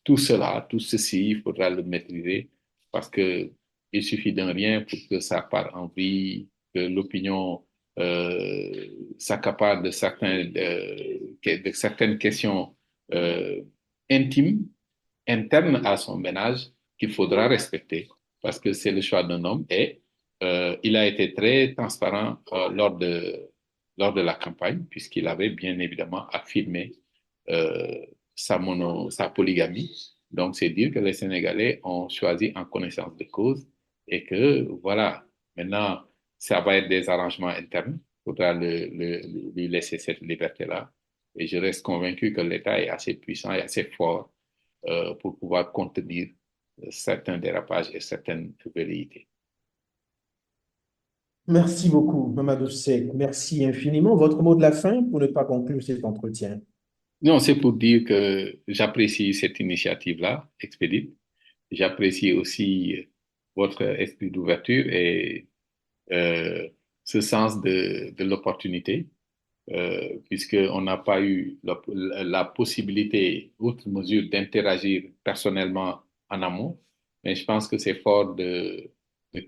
tout cela, tout ceci, il faudra le maîtriser parce que il suffit d'un rien pour que ça parte en vrille, que l'opinion s'accapare de certaines questions euh, intimes, internes à son ménage, qu'il faudra respecter parce que c'est le choix d'un homme et il a été très transparent lors de la campagne puisqu'il avait bien évidemment affirmé euh, sa polygamie. Donc, c'est dire que les Sénégalais ont choisi en connaissance de cause et que, voilà, maintenant, ça va être des arrangements internes. Il faudra lui laisser cette liberté-là. Et je reste convaincu que l'État est assez puissant et assez fort pour pouvoir contenir certains dérapages et certaines velléités. Merci beaucoup, Mamadou Seck. Merci infiniment. Votre mot de la fin pour ne pas conclure cet entretien. Non, c'est pour dire que j'apprécie cette initiative-là, Expédite. J'apprécie aussi votre esprit d'ouverture et euh, ce sens de l'opportunité, puisqu'on n'a pas eu la possibilité, outre mesure, d'interagir personnellement en amont. Mais je pense que c'est fort de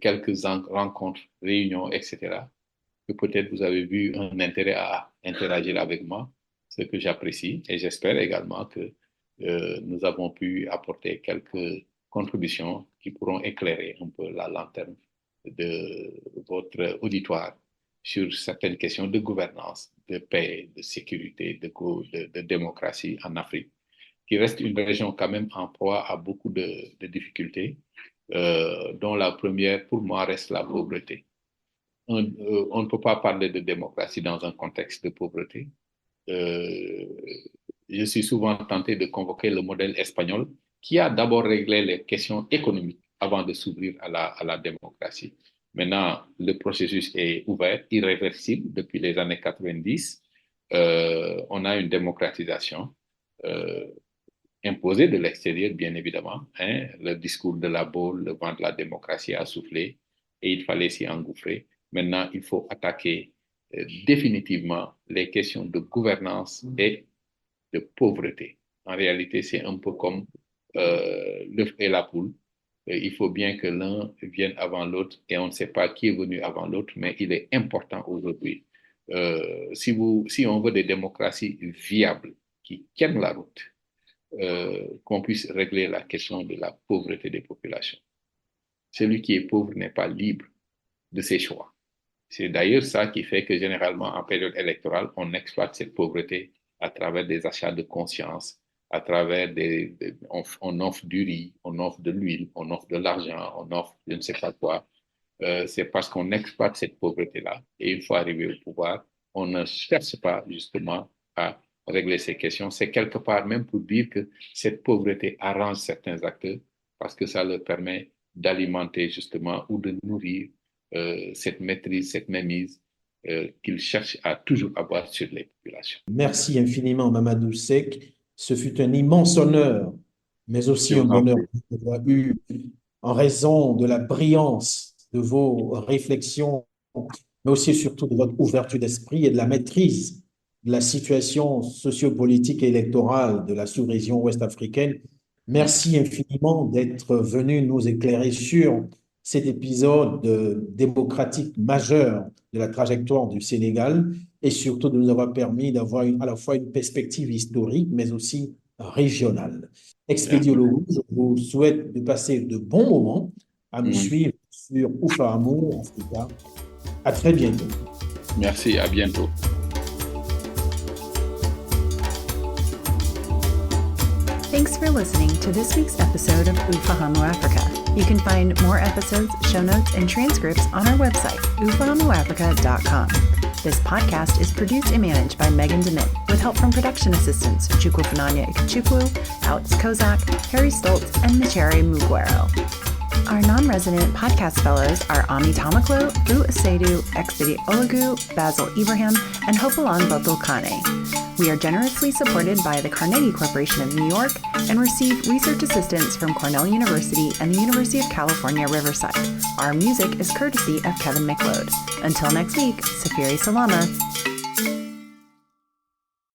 quelques rencontres, réunions, etc., que peut-être vous avez vu un intérêt à interagir avec moi, ce que j'apprécie. Et j'espère également que nous avons pu apporter quelques contributions qui pourront éclairer un peu la lanterne de votre auditoire sur certaines questions de gouvernance, de paix, de sécurité, de démocratie en Afrique, qui reste une région quand même en proie à beaucoup de difficultés, dont la première, pour moi, reste la pauvreté. On ne peut pas parler de démocratie dans un contexte de pauvreté. Euh, je suis souvent tenté de convoquer le modèle espagnol qui a d'abord réglé les questions économiques avant de s'ouvrir à la démocratie. Maintenant, le processus est ouvert, irréversible depuis les années 90. On a une démocratisation euh, imposée de l'extérieur, bien évidemment. Hein. Le discours de la Baule, le vent de la démocratie a soufflé et il fallait s'y engouffrer. Maintenant, il faut attaquer définitivement les questions de gouvernance et de pauvreté. En réalité, c'est un peu comme l'œuf et la poule. Il faut bien que l'un vienne avant l'autre et on ne sait pas qui est venu avant l'autre, mais il est important aujourd'hui. Si on veut des démocraties viables qui tiennent la route, qu'on puisse régler la question de la pauvreté des populations. Celui qui est pauvre n'est pas libre de ses choix. C'est d'ailleurs ça qui fait que généralement en période électorale, on exploite cette pauvreté à travers des achats de conscience, à travers on offre du riz, on offre de l'huile, on offre de l'argent, on offre je ne sais pas quoi. C'est parce qu'on exploite cette pauvreté-là. Et une fois arrivé au pouvoir, on ne cherche pas justement à régler ces questions. C'est quelque part même pour dire que cette pauvreté arrange certains acteurs parce que ça leur permet d'alimenter justement ou de nourrir cette maîtrise, cette mainmise qu'ils cherchent à toujours avoir sur les populations. Merci infiniment, Mamadou Seck. Ce fut un immense honneur mais aussi Je un vous en bonheur prie. d'avoir eu, en raison de la brillance de vos réflexions, mais aussi et surtout de votre ouverture d'esprit et de la maîtrise de la situation sociopolitique et électorale de la sous-région ouest-africaine. Merci infiniment d'être venu nous éclairer sur cet épisode démocratique majeur de la trajectoire du Sénégal et surtout de nous avoir permis d'avoir à la fois une perspective historique, mais aussi régionale. Bien. Expédié Ologu, je vous souhaite de passer de bons moments à nous Mhm. suivre sur Oufahamou Africa. À très bientôt. Merci, à bientôt. Thanks for listening to this week's episode of Ufahamu Africa. You can find more episodes, show notes, and transcripts on our website, ufahamuafrica.com. This podcast is produced and managed by Megan DeMint, with help from production assistants Chukwufunanya Ikechukwu, Alex Kozak, Harry Stoltz, and Michere Muguero. Our non-resident podcast fellows are Ami Tamaklo, Bu Asedu, Expedi Ologu, Basil Ibrahim, and Hopalong Botul Kane. We are generously supported by the Carnegie Corporation of New York and receive research assistance from Cornell University and the University of California, Riverside. Our music is courtesy of Kevin McLeod. Until next week, Safiri Salama.